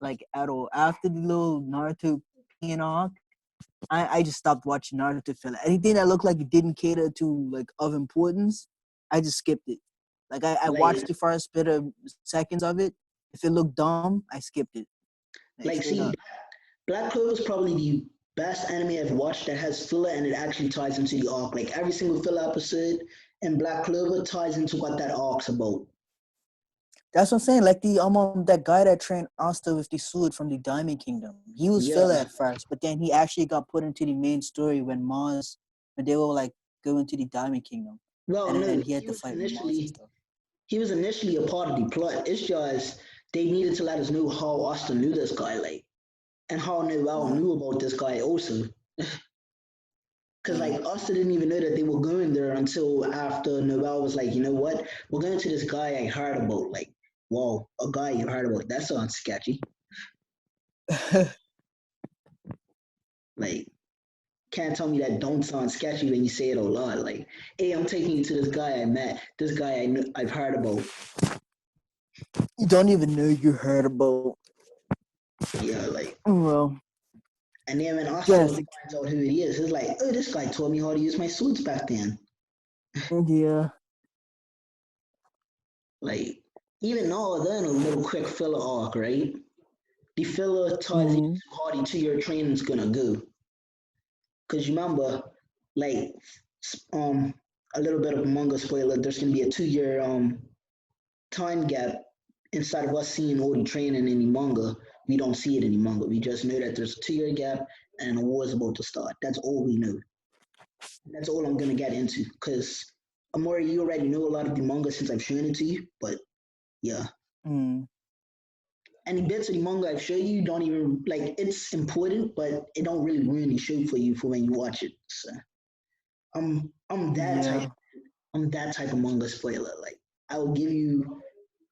like at all. After the little Naruto paying off, I just stopped watching Naruto filler. Anything that looked like it didn't cater to like of importance, I just skipped it. Like I watched Like, the first bit of seconds of it. If it looked dumb, I skipped it. Like straight see, up. Black Clover is probably the best anime I've watched that has filler and it actually ties into the arc. Like every single filler episode in Black Clover ties into what that arc's about. That's what I'm saying. Like the that guy that trained Asta with the sword from the Diamond Kingdom. He was filler Yeah. at first, but then he actually got put into the main story when they were like going to the Diamond Kingdom, Well, and then no, he had to fight with Mars and stuff. he was initially a part of the plot. It's just they needed to let us know how Austin knew this guy, like, and how Noel knew about this guy also. Because like Austin didn't even know that they were going there until after Noel was like, you know what, we're going to this guy I heard about. Like, whoa, a guy you heard about? That sounds sketchy. Like, can't tell me that don't sound sketchy when you say it a lot. Like, hey, I'm taking you to this guy I met, this guy I've heard about. You don't even know you heard about. Yeah, like, Well, and then when Austin yes, finds out who it is, it's like, oh, this guy taught me how to use my suits back then. yeah. Like, even though they're in a little quick filler arc, right? The filler ties into Mm-hmm. how the 2 year training's gonna go. Because you remember, like, um, a little bit of a manga spoiler, there's gonna be a 2 year time gap inside of us seeing all the training in the manga. We don't see it in the manga. We just know that there's a 2 year gap and a war is about to start. That's all we know. That's all I'm gonna get into because Amari, you already know a lot of the manga since I've shown it to you, but yeah. Mm. Any bits of the manga I've shown you don't even like it's important, but it don't really ruin the show for you for when you watch it. So I'm that type Yeah. I'm that type of manga spoiler. Like I will give you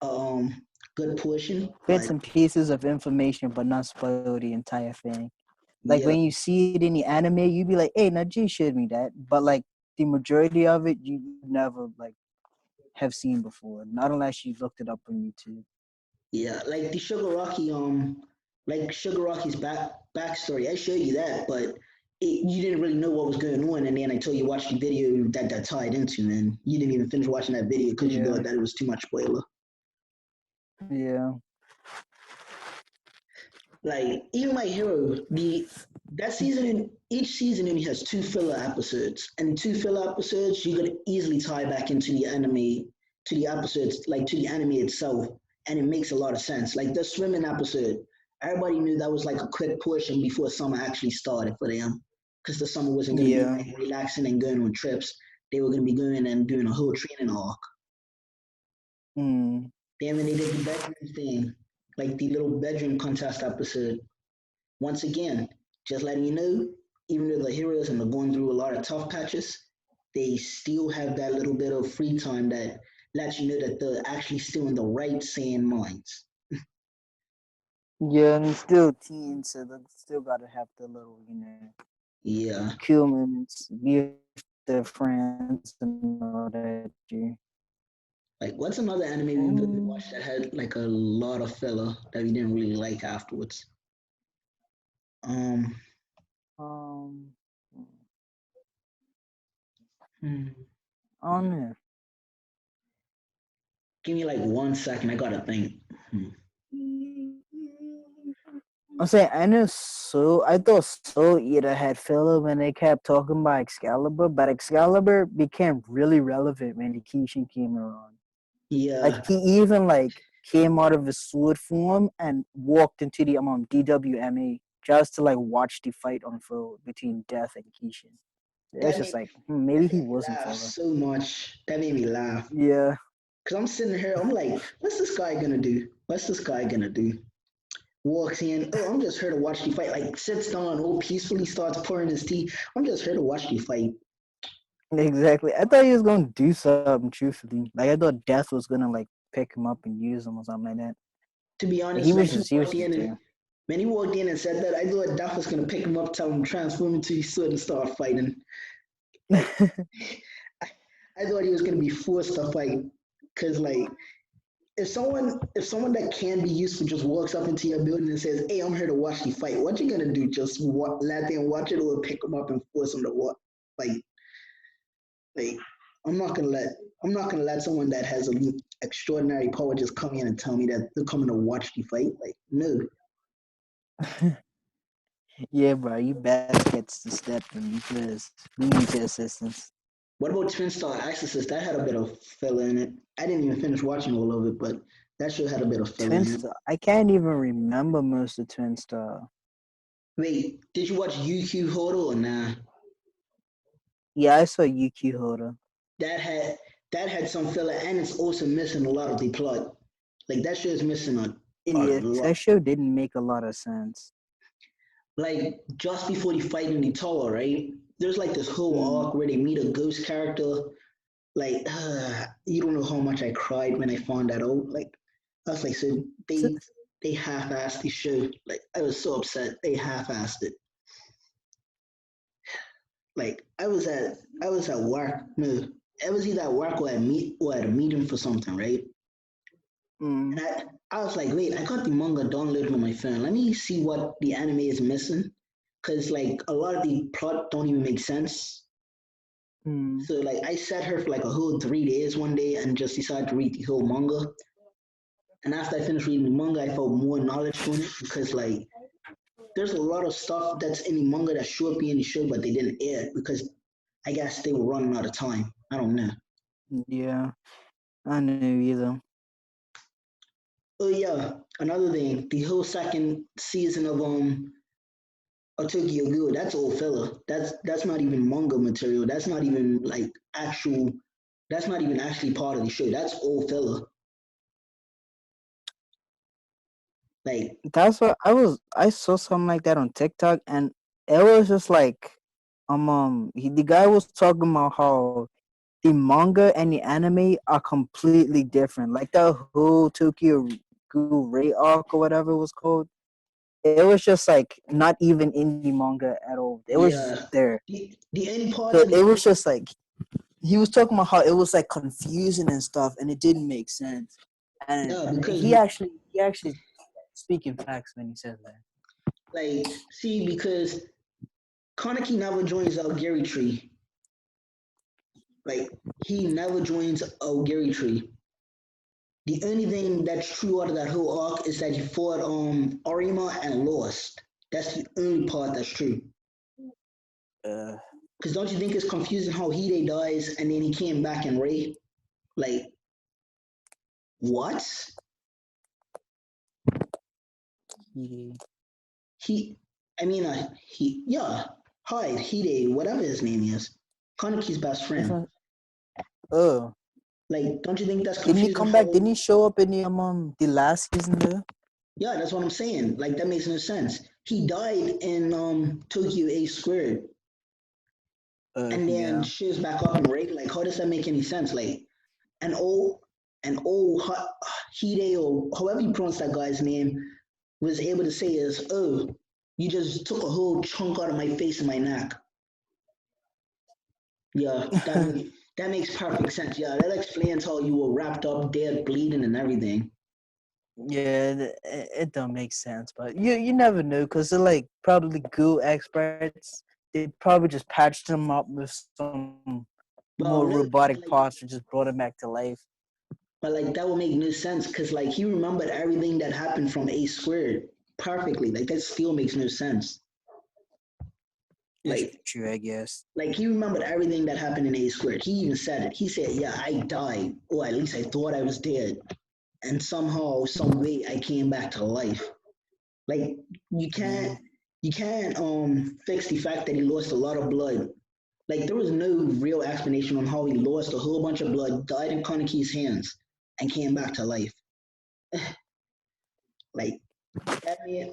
um good portion, Bits but and pieces of information, but not spoil the entire thing. Like yeah, when you see it in the anime, you be like, "Hey, Najee showed me that," but like the majority of it, you never like have seen before, not unless you looked it up on YouTube. yeah, like the like Sugaraki's backstory. I showed you that, but you didn't really know what was going on, and then I told you watch the video that tied into, and you didn't even finish watching that video because you Yeah, thought that it was too much spoiler. yeah, Like even my hero, the that season each season only has two filler episodes, and two filler episodes you could easily tie back into the anime to the episodes like to the anime itself, and it makes a lot of sense. Like the swimming episode, everybody knew that was like a quick portion before summer actually started for them, because the summer wasn't going to be yeah. like relaxing and going on trips. They were going to be going and doing a whole training arc. Mm. Then when they did the bedroom thing, like the little bedroom contest episode, once again, just letting you know, even though the heroes are going through a lot of tough patches, they still have that little bit of free time that lets you know that they're actually still in the right sane minds. Yeah, and it's still teens, so they still gotta have the little, Yeah. cool moments, be with their friends and all that. Like, what's another anime we really Mm, watched that had like a lot of filler that we didn't really like afterwards? Um, um, hmm, I don't know. give me like 1 second. I gotta think. Hmm. I'm saying I know so I thought Soul Eater had filler when they kept talking about Excalibur, but Excalibur became really relevant when the Kishin came around. Like Yeah, he even like came out of his sword form and walked into the DWMA just to like watch the fight unfold between Death and Kishin. It was that just made like maybe that he made me wasn't laugh filler. so much. That made me laugh. Yeah, Cause I'm sitting here, I'm like, what's this guy gonna do? What's this guy gonna do? Walks in, oh, I'm just here to watch the fight. Like sits down, all peacefully starts pouring his tea. I'm just here to watch the fight. exactly. I thought he was gonna do something. Truthfully, like I thought Death was gonna like pick him up and use him or something like that. To be But honest, he was just there. when he walked in and said that, I thought Duff was gonna pick him up, tell him to transform into his sword and start fighting. Like I, I thought he was gonna be forced to fight. Cause like if someone that can be useful just walks up into your building and says, "Hey, I'm here to watch the fight," what you gonna do? Just let them watch it, or pick them up and force them to watch? Like, like I'm not gonna let someone that has an extraordinary power just come in and tell me that they're coming to watch the fight. Like, no. Yeah, bro, you best gets to step in because we need your assistance. What about Twin Star Exorcist? That had a bit of filler in it. I didn't even finish watching all of it, but that show had a bit of filler Twin in it. Star. I can't even remember most of Twin Star. Wait, did you watch UQ Hodo or nah? Yeah, I saw Yuki Hoda. That had that had some filler, and it's also missing a lot of the plot. Like that show is missing a Yeah, lot. that show didn't make a lot of sense. Like just before the fight in the tower, right? There's like this whole Mm. arc where they meet a ghost character. Like you don't know how much I cried when I found that out. Like I was like, so So, they half-assed the show. Like I was so upset they half-assed it. Like I was at work. No, I was either at work or at a meeting for something, right? mm, And I was like, wait, I got the manga downloaded on my phone. Let me see what the anime is missing. Cause like a lot of the plot don't even make sense. mm. So like I sat here for like a whole 3 days one day and just decided to read the whole manga. And after I finished reading the manga, I felt more knowledge from it because like there's a lot of stuff that's in the manga that should be in the show, but they didn't air it because I guess they were running out of time. I don't know. Yeah, I knew either. Oh yeah, another thing, the whole second season of Tokyo Ghoul, that's all filler. That's not even manga material. That's not even like actual. That's not even actually part of the show. That's all filler. Like, That's what I saw something like that on TikTok, and it was just like, the guy was talking about how the manga and the anime are completely different. Like the whole Tokyo Ghoul Ray arc or whatever it was called. It was just like not even in the manga at all. It was just yeah, there. the only parts So of the it was just like he was talking about how it was like confusing and stuff, and it didn't make sense. And yeah, because he actually speaking facts when he says that. like, see, because Kaneki never joins Gary Tree. Like, he never joins Gary Tree. The only thing that's true out of that whole arc is that he fought Arima and lost. That's the only part that's true. Uh, Because don't you think it's confusing how Hide dies and then he came back and Ray? Like, what? he, He, I mean, yeah, Hyde, Hide, whatever his name is, Kaneki's best which friend. one? Oh, Like, don't you think that's didn't he confusing come back? how? Didn't he show up in the last season there? Yeah, that's what I'm saying. Like, that makes no sense. He died in Tokyo A squared, and then Yeah. shows back up in Ray. Like, how does that make any sense? Like, an old, an old Hide or however you pronounce that guy's name was able to say is, oh, you just took a whole chunk out of my face and my neck. Yeah, that makes perfect sense. Yeah, that explains how you were wrapped up, dead, bleeding, and everything. Yeah, it don't make sense, but you never know because they're like probably ghoul experts. They probably just patched him up with some more Well, really, robotic parts and just brought him back to life. but like that would make no sense because like he remembered everything that happened from A squared perfectly. Like that still makes no sense. It's Like true, I guess. like he remembered everything that happened in A squared. He even said it. He said, "Yeah, I died, or at least I thought I was dead, and somehow, some way, I came back to life." Like you Yeah. can't you can't fix the fact that he lost a lot of blood. Like there was no real explanation on how he lost a whole bunch of blood, died in Kaneki's hands, and came back to life. Like that made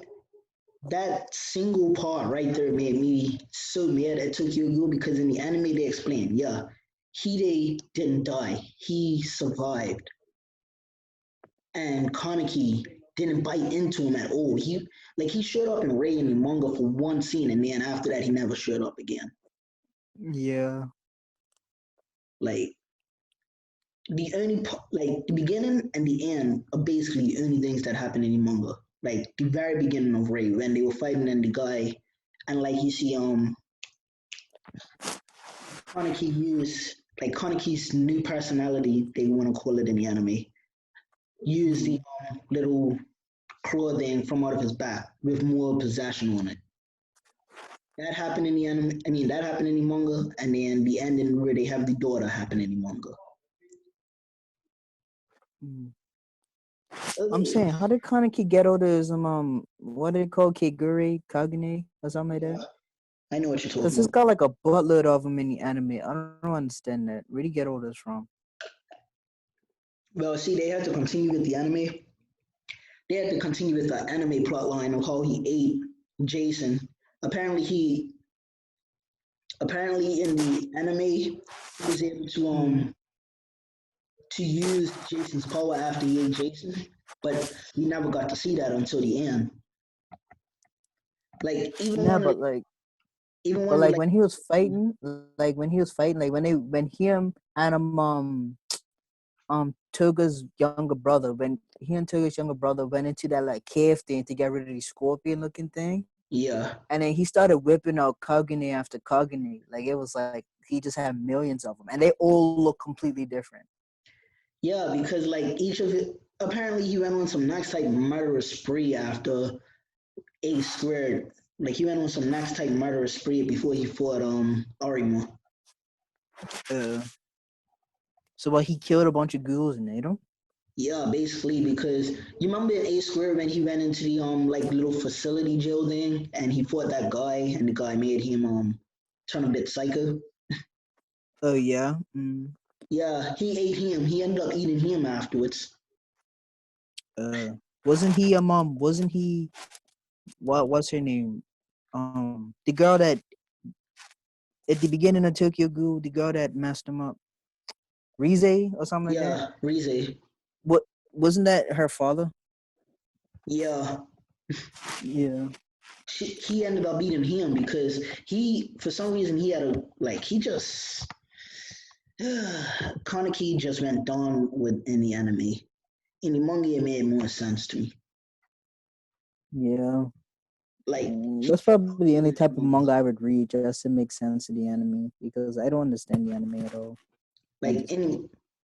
that single part right there made me so mad at Tokyo Ghoul because in the anime they explain, yeah, Hide didn't die, he survived, and Kaneki didn't bite into him at all. He showed up in Ray in the manga for one scene, and then after that he never showed up again. Yeah. Like like the beginning and the end are basically the only things that happen in the manga. Like the very beginning of Ray when they were fighting and the guy, and like you see Kaneki use like Kaneki's new personality, they want to call it in the anime, use the Mhm. little claw thing from out of his back with more possession on it. That happened in the anime. I mean, that happened in the manga, and then the ending where they have the daughter happen in the manga. Mm. I'm Okay. saying, how did Kaneki get all those what they call Kigure Kagune or something like that? Yeah, I know what you're Because talking he's about. got like a buttload of them in the anime. I don't understand that. Where do you get all this from? Well, see, they had to continue with the anime. They had to continue with the anime plotline of how he ate Jason. Apparently, he apparently in the anime he was able Mm. to use Jason's power after he ate Jason, but we never got to see that until the end. Like Nah, even but one of like like when he was fighting, like when him and Toga's younger brother, when he and Toga's younger brother went into that like cave thing to get rid of the scorpion looking thing, yeah. and then he started whipping out Kagune after Kagune. Like it was like he just had millions of them, and they all look completely different. Yeah, because like each of it, apparently he went on some next type murderous spree after A squared. Like he went on some next type murderous spree before he fought Arima. Uh, so he killed a bunch of ghouls and ate them. Yeah, basically because you remember in A squared when he went into the like little facility jail thing and he fought that guy and the guy made him turn a bit psycho. Oh yeah. Mm. Yeah, he ate him. He ended up eating him afterwards. Wasn't he wasn't he what's her name? The girl that at the beginning of Tokyo Ghoul, the girl that messed him up, Rize or something like that. Yeah, Rize. What wasn't that her father? Yeah, Yeah. he ended up eating him because he, for some reason, he had a like he just Kaneki just went down with in the anime. In the manga, it made more sense to me. Yeah. Like That's probably the only type of manga I would read just to make sense of the anime because I don't understand the anime at all. I like just in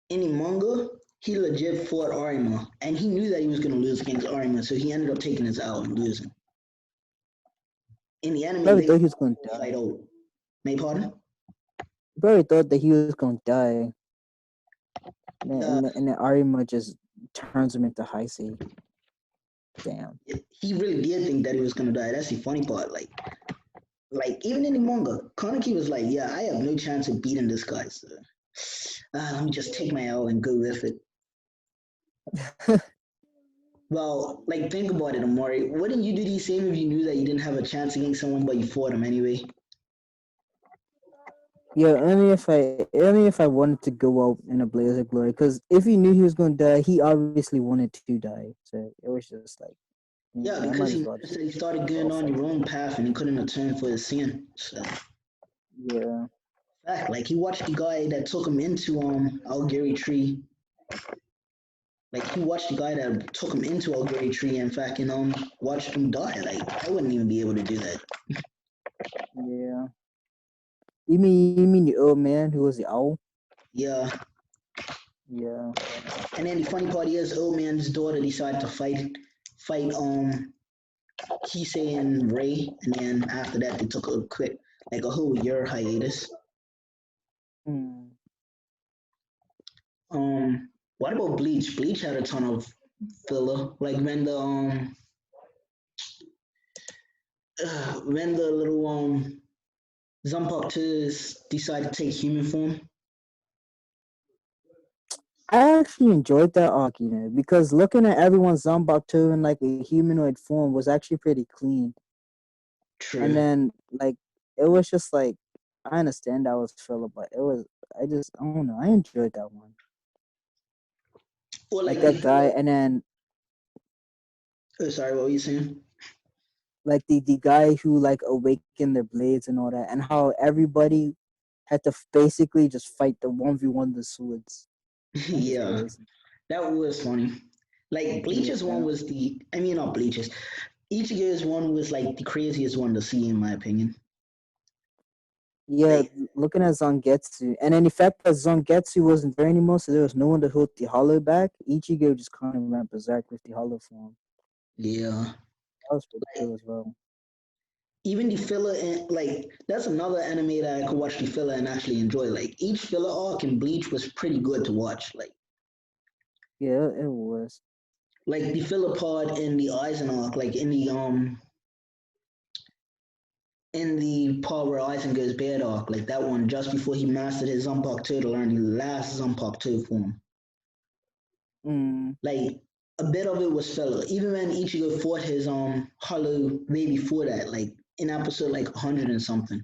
the manga, he legit fought Arima, and he knew that he was gonna lose against Arima, so he ended up taking his L and losing. In the anime, probably they thought he was gonna fight die. out. May pardon? Probably thought that he was gonna die. Uh, And then Arima just turns him into Heisei. Damn. he really did think that he was gonna die. That's the funny part. Like even in the manga, Kaneki was like, "Yeah, I have no chance of beating this guy. So let me just take my L and go with it." Well, like think about it, Amari. Wouldn't you do the same if you knew that you didn't have a chance against someone, but you fought him anyway? Yeah, only if I wanted to go out in a blaze of glory. Because if he knew he was gonna die, he obviously wanted to die. So it was just like, Yeah, I because might as he well noticed just that he started going go on the fight. wrong path and he couldn't atone for his sin. So, Yeah. fact, like he watched the guy that took him into Algary Tree. Like he watched the guy that took him into Algary Tree and fucking watched him die. Like I wouldn't even be able to do that. Yeah. You mean the old man who was the owl? Yeah. Yeah. And then the funny part is, old man's daughter decided to fight Kisei and Ray, and then after that they took a quick, like a whole year hiatus. Hmm. What about Bleach? Bleach had a ton of filler, like when the little Zanpakutos decided to take human form. I actually enjoyed that arc, because looking at everyone's Zanbakuto in like a humanoid form was actually pretty clean. And True. then like it was just like I understand that was filler, but I don't know. I enjoyed that one. Or Like like the that guy, filler. and then Oh, sorry, what were you saying? like the guy who like awakened their blades and all that, and how everybody had to basically just fight the 1v1 the swords. That's just Yeah, crazy. that was funny. Like Bleach's one Yeah. was I mean not Bleach's. Ichigo's one was like the craziest one to see in my opinion. Yeah, Like looking at Zangetsu, and then the fact that Zangetsu wasn't there anymore, so there was no one to hold the hollow back. Ichigo just kind of went berserk with the hollow form. yeah, That was pretty cool as well. even the filler and like that's another anime that I could watch the filler and actually enjoy. Like each filler arc in Bleach was pretty good to watch. Yeah, it was. Like the filler part in the Eisen arc, like in the part where Eisen goes bad arc, like that one just before he mastered his Zanpakuto to learn the last Zanpakuto form. Mm, Like a bit of it was filler. Even when Ichigo fought his hollow way before that, like in episode like 100 and something.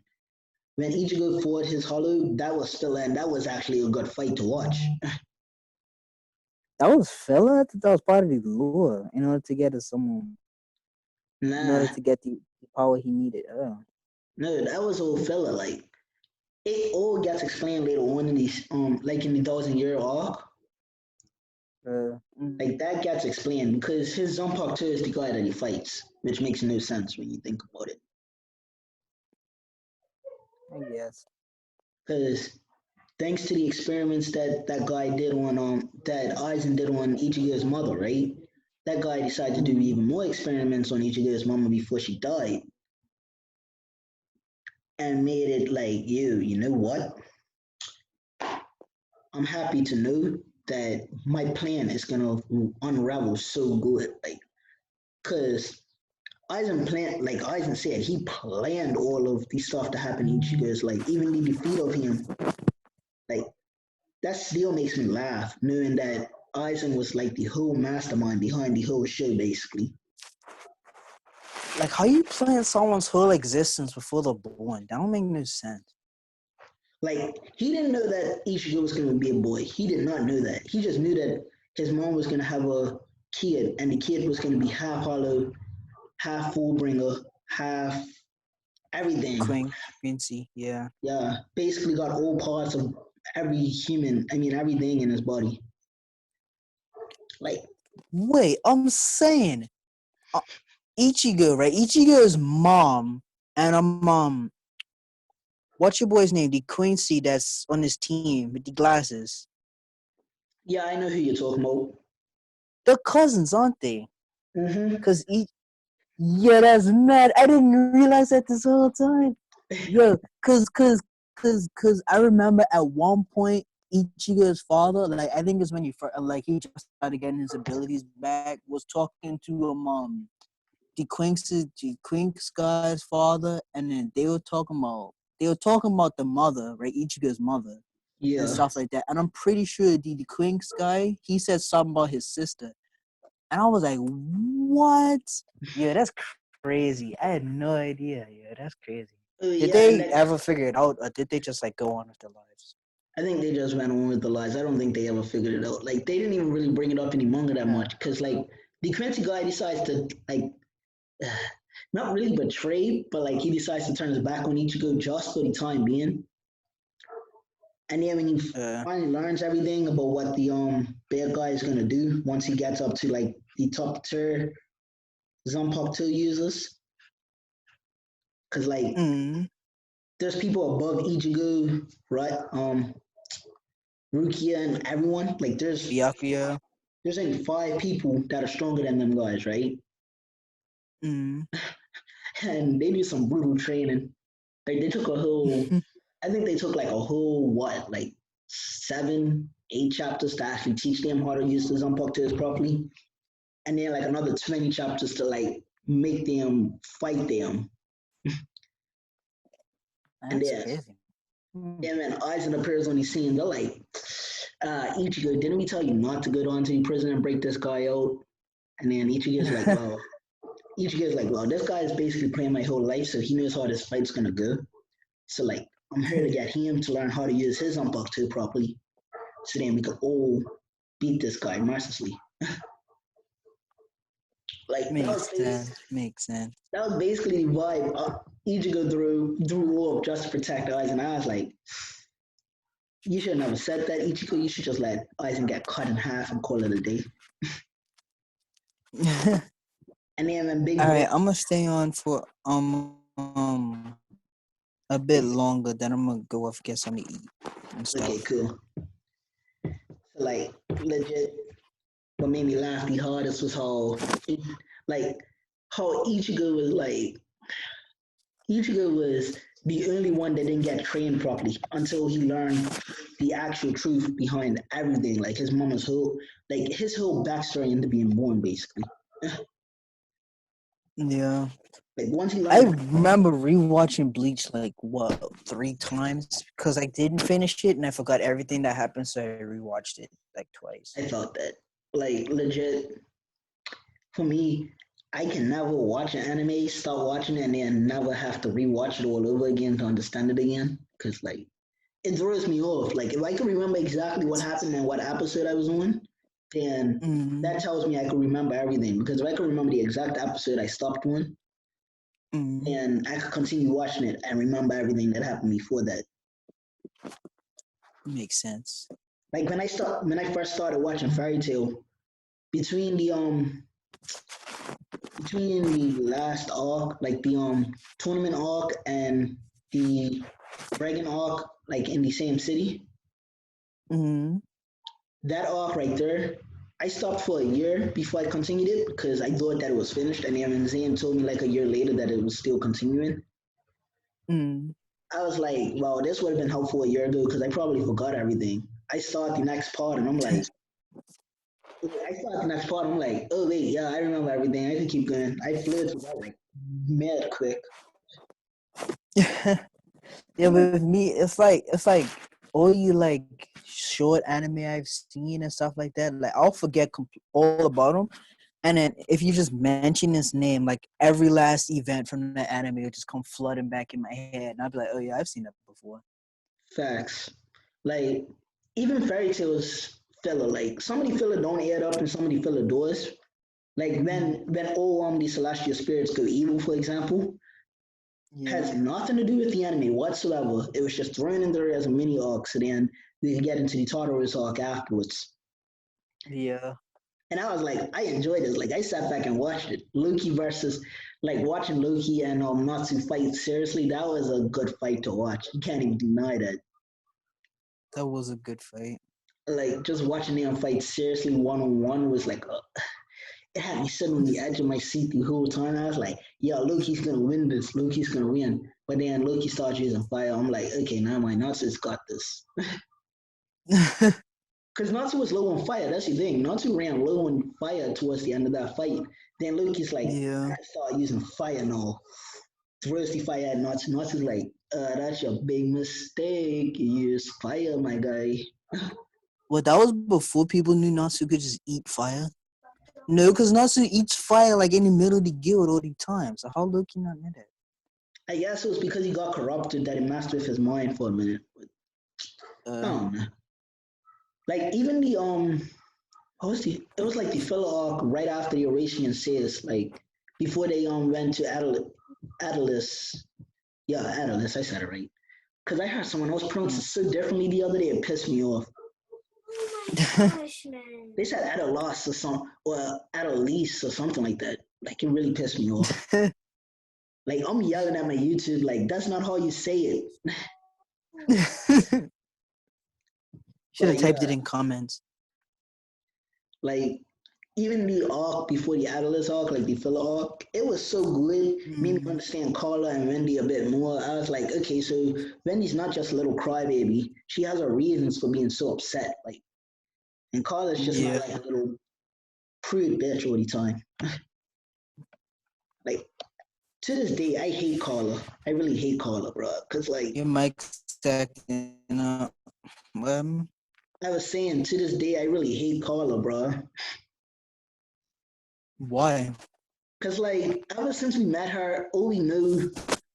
When Ichigo fought his hollow, that was filler and that was actually a good fight to watch. that was filler. I thought that was part of the lore in order to get us someone, in order Nah, to get the power he needed. Oh, no, that was all filler. Like it all gets explained later on in these like in the 1,000 year arc. mm, Like that gets explained because his Zanpakuto is the guy that he fights, which makes no sense when you think about it. I guess. Because thanks to the experiments that that guy did on that Aizen did on Ichigo's mother, right? That guy decided to do Mm, even more experiments on Ichigo's mama before she died, and made it like you know what? I'm happy to know that my plan is gonna unravel so good, like, cause like Eisen said, he planned all of the stuff to happen in Ichigo's life, even the defeat of him. Like that still makes me laugh, knowing that Aizen was like the whole mastermind behind the whole show, basically. Like, how you plan someone's whole existence before they're born? That don't make no sense. Like, he didn't know that Ichigo was going to be a boy. He did not know that. He just knew that his mom was going to have a kid, and the kid was going to be half hollow, half fullbringer, half everything. Quincy, yeah. Yeah, basically got all parts of every human, I mean, everything in his body. Like, Wait, I'm saying Ichigo, right? Ichigo's mom and what's your boy's name? The Quincy that's on his team with the glasses. yeah, I know who you're talking about. They're cousins, aren't they? Mm-hmm. Yeah, that's mad. I didn't realize that this whole time. Yo, cause I remember at one point Ichigo's father, like I think it's when he just started getting his abilities back, was talking to the Quink's guy's father, and then they were talking about the mother, right? Ichigo's mother and Yeah. stuff like that. And I'm pretty sure the Quink's guy, he said something about his sister. And I was like, what? Yeah, that's crazy. I had no idea. Yeah, that's crazy. Did Yeah, and they that, ever figure it out, or did they just like go on with their lives? I think they just went on with the lies. I don't think they ever figured it out. Like, they didn't even really bring it up in the manga that much, because, like, the Quincy guy decides to, like, not really betray, but, like, he decides to turn his back on Ichigo just for the time being. And then when he finally learns everything about what the bad guy is gonna do once he gets up to like the top tier Zanpakuto users, because like there's people above Ichigo, right? Rukia and everyone. Like Byakuya. there's only 5 people that are stronger than them guys, right? And they do some brutal training. Like they took a whole, I think they took like a whole what, like 7, 8 chapters to actually teach them how to use the Zanpakutos properly, and then like another 20 chapters to like make them fight them. And That's then, crazy. yeah, man, Aizen appears on the scene. They're like, Ichigo, didn't we tell you not to go down to the prison and break this guy out? And then Ichigo's like, well, this guy is basically playing my whole life, so he knows how this fight's gonna go. So like, I'm here to get him to learn how to use his Zanpakuto properly, so then we could all beat this guy mercilessly. Like Makes sense. that was basically the vibe Ichigo drew up just to protect Aizen. And I was like, you should have never said that, Ichigo. You should just let Aizen get cut in half and call it a day. And then when Big All right, Boy, I'm gonna stay on for a bit longer. Then I'm gonna go off get something to eat and stuff. okay, cool. So like legit, what made me laugh the hardest was how Ichigo was the only one that didn't get trained properly until he learned the actual truth behind everything, like his mama's whole, like his whole backstory into being born, basically. Yeah. Like once he I learned, remember rewatching Bleach like 3 times because I didn't finish it and I forgot everything that happened, so I rewatched it like twice. I felt that, like legit, for me, I can never watch an anime, start watching it, and then never have to rewatch it all over again to understand it again. Cause like it throws me off. Like if I can remember exactly what happened and what episode I was on, then that tells me I can remember everything. Because if I can remember the exact episode I stopped on, then I could continue watching it and remember everything that happened before that. Makes sense. Like when I first started watching Fairy Tail, between the last arc, like the tournament arc and the dragon arc, like in the same city, that arc right there, I stopped for a year before I continued it because I thought that it was finished, and then Zayn told me like a year later that it was still continuing. I was like, wow, this would have been helpful a year ago because I probably forgot everything. I start the next part and I'm like, oh wait, yeah, I remember everything. I can keep going. I flew through that like mad quick. Yeah, with me, it's like all you like short anime I've seen and stuff like that, like I'll forget all about them. And then if you just mention his name, like every last event from that anime will just come flooding back in my head, and I'll be like, "Oh yeah, I've seen that before." Facts. Like even fairy tales filler. Like some of the filler don't add up, and some of the filler does. Like when all the celestial spirits go evil, for example, Yeah, has nothing to do with the anime whatsoever. It was just thrown in there as a mini arc, so then we could get into the Tartarus arc afterwards. yeah, And I was like, I enjoyed this. Like I sat back and watched it. Loki versus like watching Loki and Natsu fight. Seriously, that was a good fight to watch. You can't even deny that. that was a good fight. Like just watching them fight seriously one on one was like it had me sitting on the edge of my seat the whole time. I was like, yeah, Loki's gonna win this. Loki's gonna win. But then Loki starts using fire. I'm like, okay, now my Natsu's got this. Because Natsu was low on fire. That's the thing. Natsu ran low on fire towards the end of that fight. Then Loki's like, Yeah. I start using fire now. Throws the fire at Natsu. Natsu's like, that's your big mistake. You use fire, my guy. Well, that was before people knew Natsu could just eat fire. No, because Natsu eats fire like in the middle of the guild all the time. So how Loki not know that? I guess it was because he got corrupted that he messed with his mind for a minute. I don't know. Like even the what was the it was like the filler arc right after the Eurasian says, like before they went to Atlas. Yeah, Atlas, I said it right. Because I heard someone else pronounce it so differently the other day, it pissed me off. They said Atalas or something, or Atalis or something like that. Like it really pissed me off. Like I'm yelling at my YouTube, like that's not how you say it. Should have But typed yeah, it in comments. like even the arc before the Atlas arc, like the filler arc, it was so good. Made me understand Carla and Wendy a bit more. I was like, okay, so Wendy's not just a little crybaby. She has her reasons for being so upset. Like, and Carla's just not Yeah. like a little prude bitch all the time. Like to this day, I hate Carla. I really hate Carla, bro. Cause like Your mic's acting up. I was saying, to this day, I really hate Carla, bro. Why? Cause like ever since we met her, all we know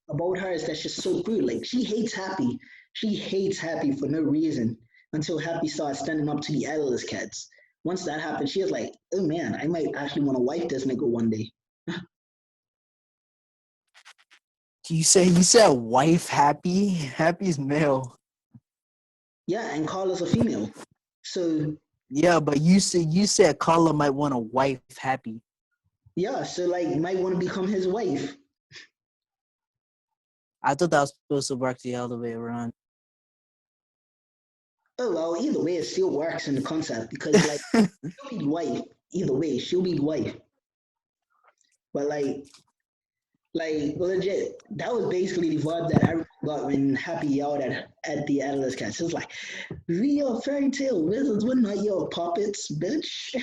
about her is that she's so crude. Like she hates Happy. She hates Happy for no reason until Happy starts standing up to the Atlas cats. Once that happened, she was like, "Oh man, I might actually want to wipe this nigga one day." You said wife Happy? Happy's male. Yeah, and Carla's a female, so Yeah, but you said Carla might want a wife Happy. yeah, so like might want to become his wife. I thought that was supposed to work the other way around. Oh well, either way, it still works in the concept because like she'll be the wife. Either way, she'll be the wife. But like legit, that was basically the vibe that everyone got when Happy yelled at the Atlas cats. It was like, "We are fairy tale wizards. We're not your puppets, bitch."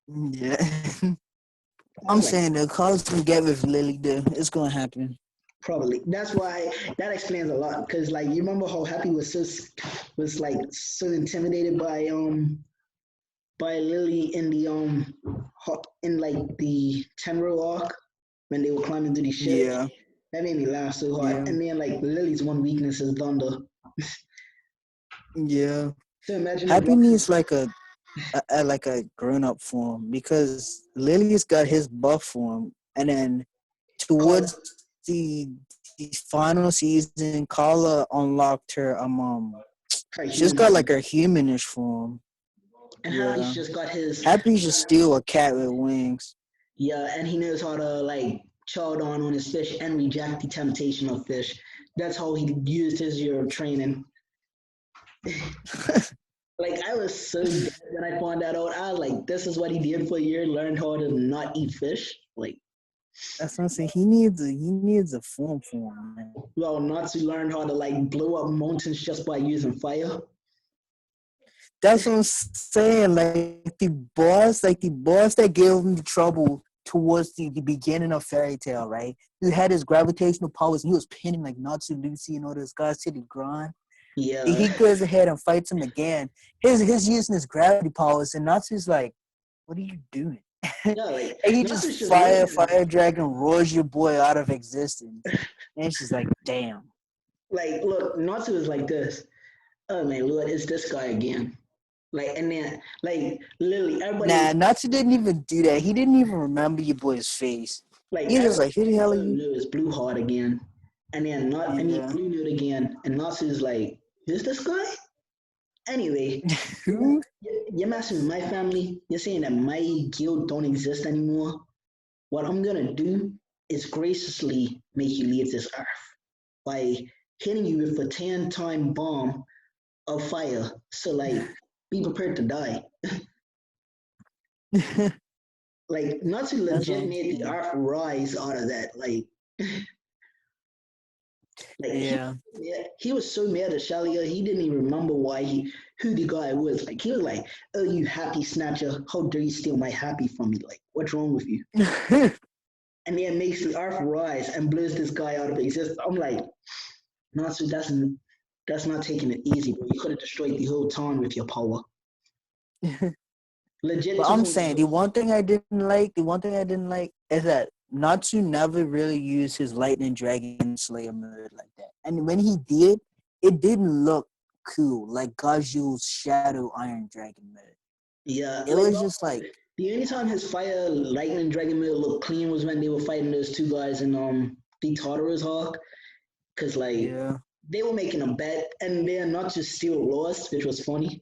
Yeah. I I'm was like, saying the Carla's gonna get with Lily though. It's gonna happen. probably. That's why that explains a lot. Cause like you remember how Happy was like so intimidated by Lily in the in like the Tenro arc when they were climbing through the ship. Yeah. That made me laugh so hard. Yeah. And then like Lily's one weakness is thunder. Yeah. So imagine if Happy Rock needs like a like a grown up form because Lily's got his buff form, and then called towards the final season, Carla unlocked her her she just human got form. like her humanish form. And Happy's Yeah. just got his Happy's just still a cat with wings. yeah, and he knows how to like chow down on his fish and reject the temptation of fish. That's how he used his year of training. Like I was so dead when I found that out. I was like, this is what he did for a year, learned how to not eat fish. Like, That's what I'm saying. He needs a form, man. well, not to learn how to like blow up mountains just by using fire. That's what I'm saying. Like the boss that gave him the trouble towards the beginning of Fairy Tale, right? He had his gravitational powers and he was pinning like Natsu, Lucy, and all those guys to the ground. Yeah. He goes ahead and fights him again. His using his gravity powers, and Natsu's like, "What are you doing?" Yeah, like And he Natsu's just just looking at fire dragon roars your boy out of existence. And she's like, "Damn." like look, Natsu is like this. Oh my lord, it's this guy again. Like and then like literally everybody Nah, Natsu didn't even do that. He didn't even remember your boy's face. like He was just everybody like, "Who the hell are oh you?" no, it's Blue Heart again. And then not I mean Yeah. Blue Note again. And Natsu is like, is this guy? Anyway, Who? you're messing with my family. You're saying that my guild don't exist anymore. What I'm gonna do is graciously make you leave this earth by hitting you with a 10-time bomb of fire. So like be prepared to die. Like not to That's what legit I'm made the saying. earth rise out of that. Like Yeah. he was so mad at Shalia, he didn't even remember who the guy was. Like he was like, "Oh, you happy snatcher! How dare you steal my happy from me? Like, what's wrong with you?" And then makes the earth rise and blows this guy out of existence. I'm like, Natsu, that's not taking it easy, bro. You could have destroyed the whole town with your power. Legit But took I'm him. saying the one thing I didn't like is that Natsu never really used his lightning dragon slayer mode like that. And when he did, it didn't look cool like Gaju's shadow iron dragon mode. Yeah, It was just like, the only time his fire lightning dragon mode looked clean was when they were fighting those two guys in the Tartarus Hawk, because like yeah. they were making a bet and they're not just still lost, which was funny.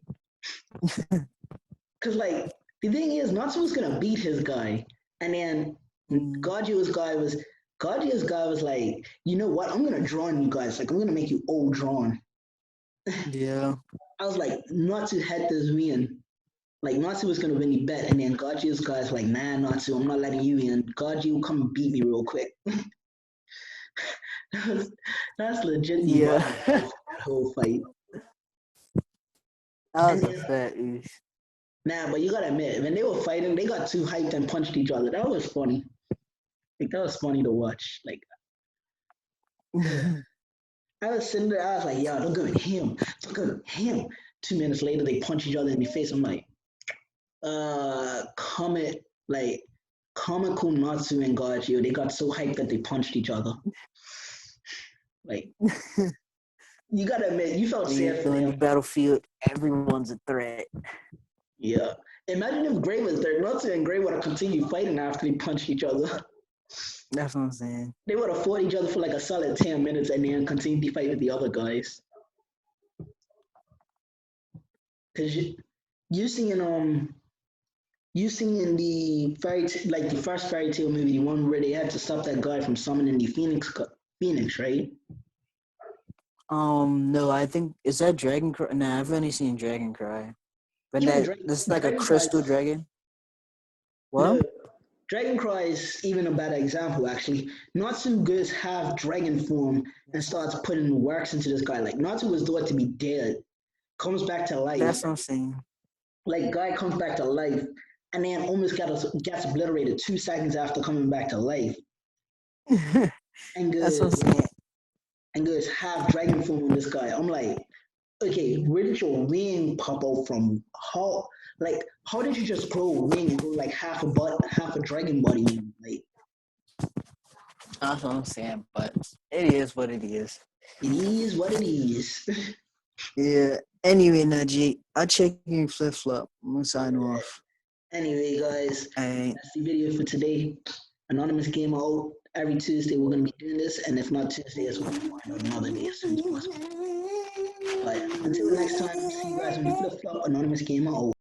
Because like the thing is, Natsu was gonna beat his guy, and then Mm, Gagio's guy was like, you know what? I'm gonna draw on you guys. Like I'm gonna make you all drawn. yeah. I was like, Natsu had this win. Like Natsu was gonna win the bet, and then Gagio's guy's like, nah, Natsu, I'm not letting you in. Gagio, come and beat me real quick. That's legit the Yeah. vibe of That that whole fight. And was a then, fat oof. nah, but you gotta admit, when they were fighting, they got too hyped and punched each other. That was funny. Like that was funny to watch. Like I was sitting there, I was like, yo, look at him, look at him. 2 minutes later, they punch each other in the face. I'm like, Comet, like comical Natsu and Gagio, they got so hyped that they punched each other. Like you gotta admit, you felt sad for On the them. battlefield, everyone's a threat. Yeah. Imagine if Gray was there. Natsu and Gray would have continued fighting after they punched each other. That's what I'm saying. They would have fought each other for like a solid 10 minutes and then continued to fight with the other guys. Cause you seen you seen in the like the first fairy tale movie, the one where they had to stop that guy from summoning the Phoenix, right? No, I think is that Dragon Cry? Nah, I've only seen Dragon Cry. But Even this is like a Dragon Cry, crystal dragon. no, What? Dragon Cry is even a better example actually. Natsu goes half dragon form and starts putting works into this guy. Like Natsu was thought to be dead, comes back to life. That's what I'm saying. Like guy comes back to life and then almost gets obliterated 2 seconds after coming back to life and That's what I'm goes saying. half dragon form on this guy. I'm like, okay, where did your wing pop out from? How did you just grow a wing and grow like half a dragon body? Like That's what I'm saying. But it is what it is. it is what it is. Yeah. Anyway, Najee, I'll check you in flip flop. I'm gonna sign off. Anyway, guys, Alright. that's the video for today. Anonymous Game Out. Every Tuesday we're gonna be doing this, and if not Tuesday, it's gonna be another day as soon as possible. But until next time, see you guys when you flip flop. Anonymous Game Out.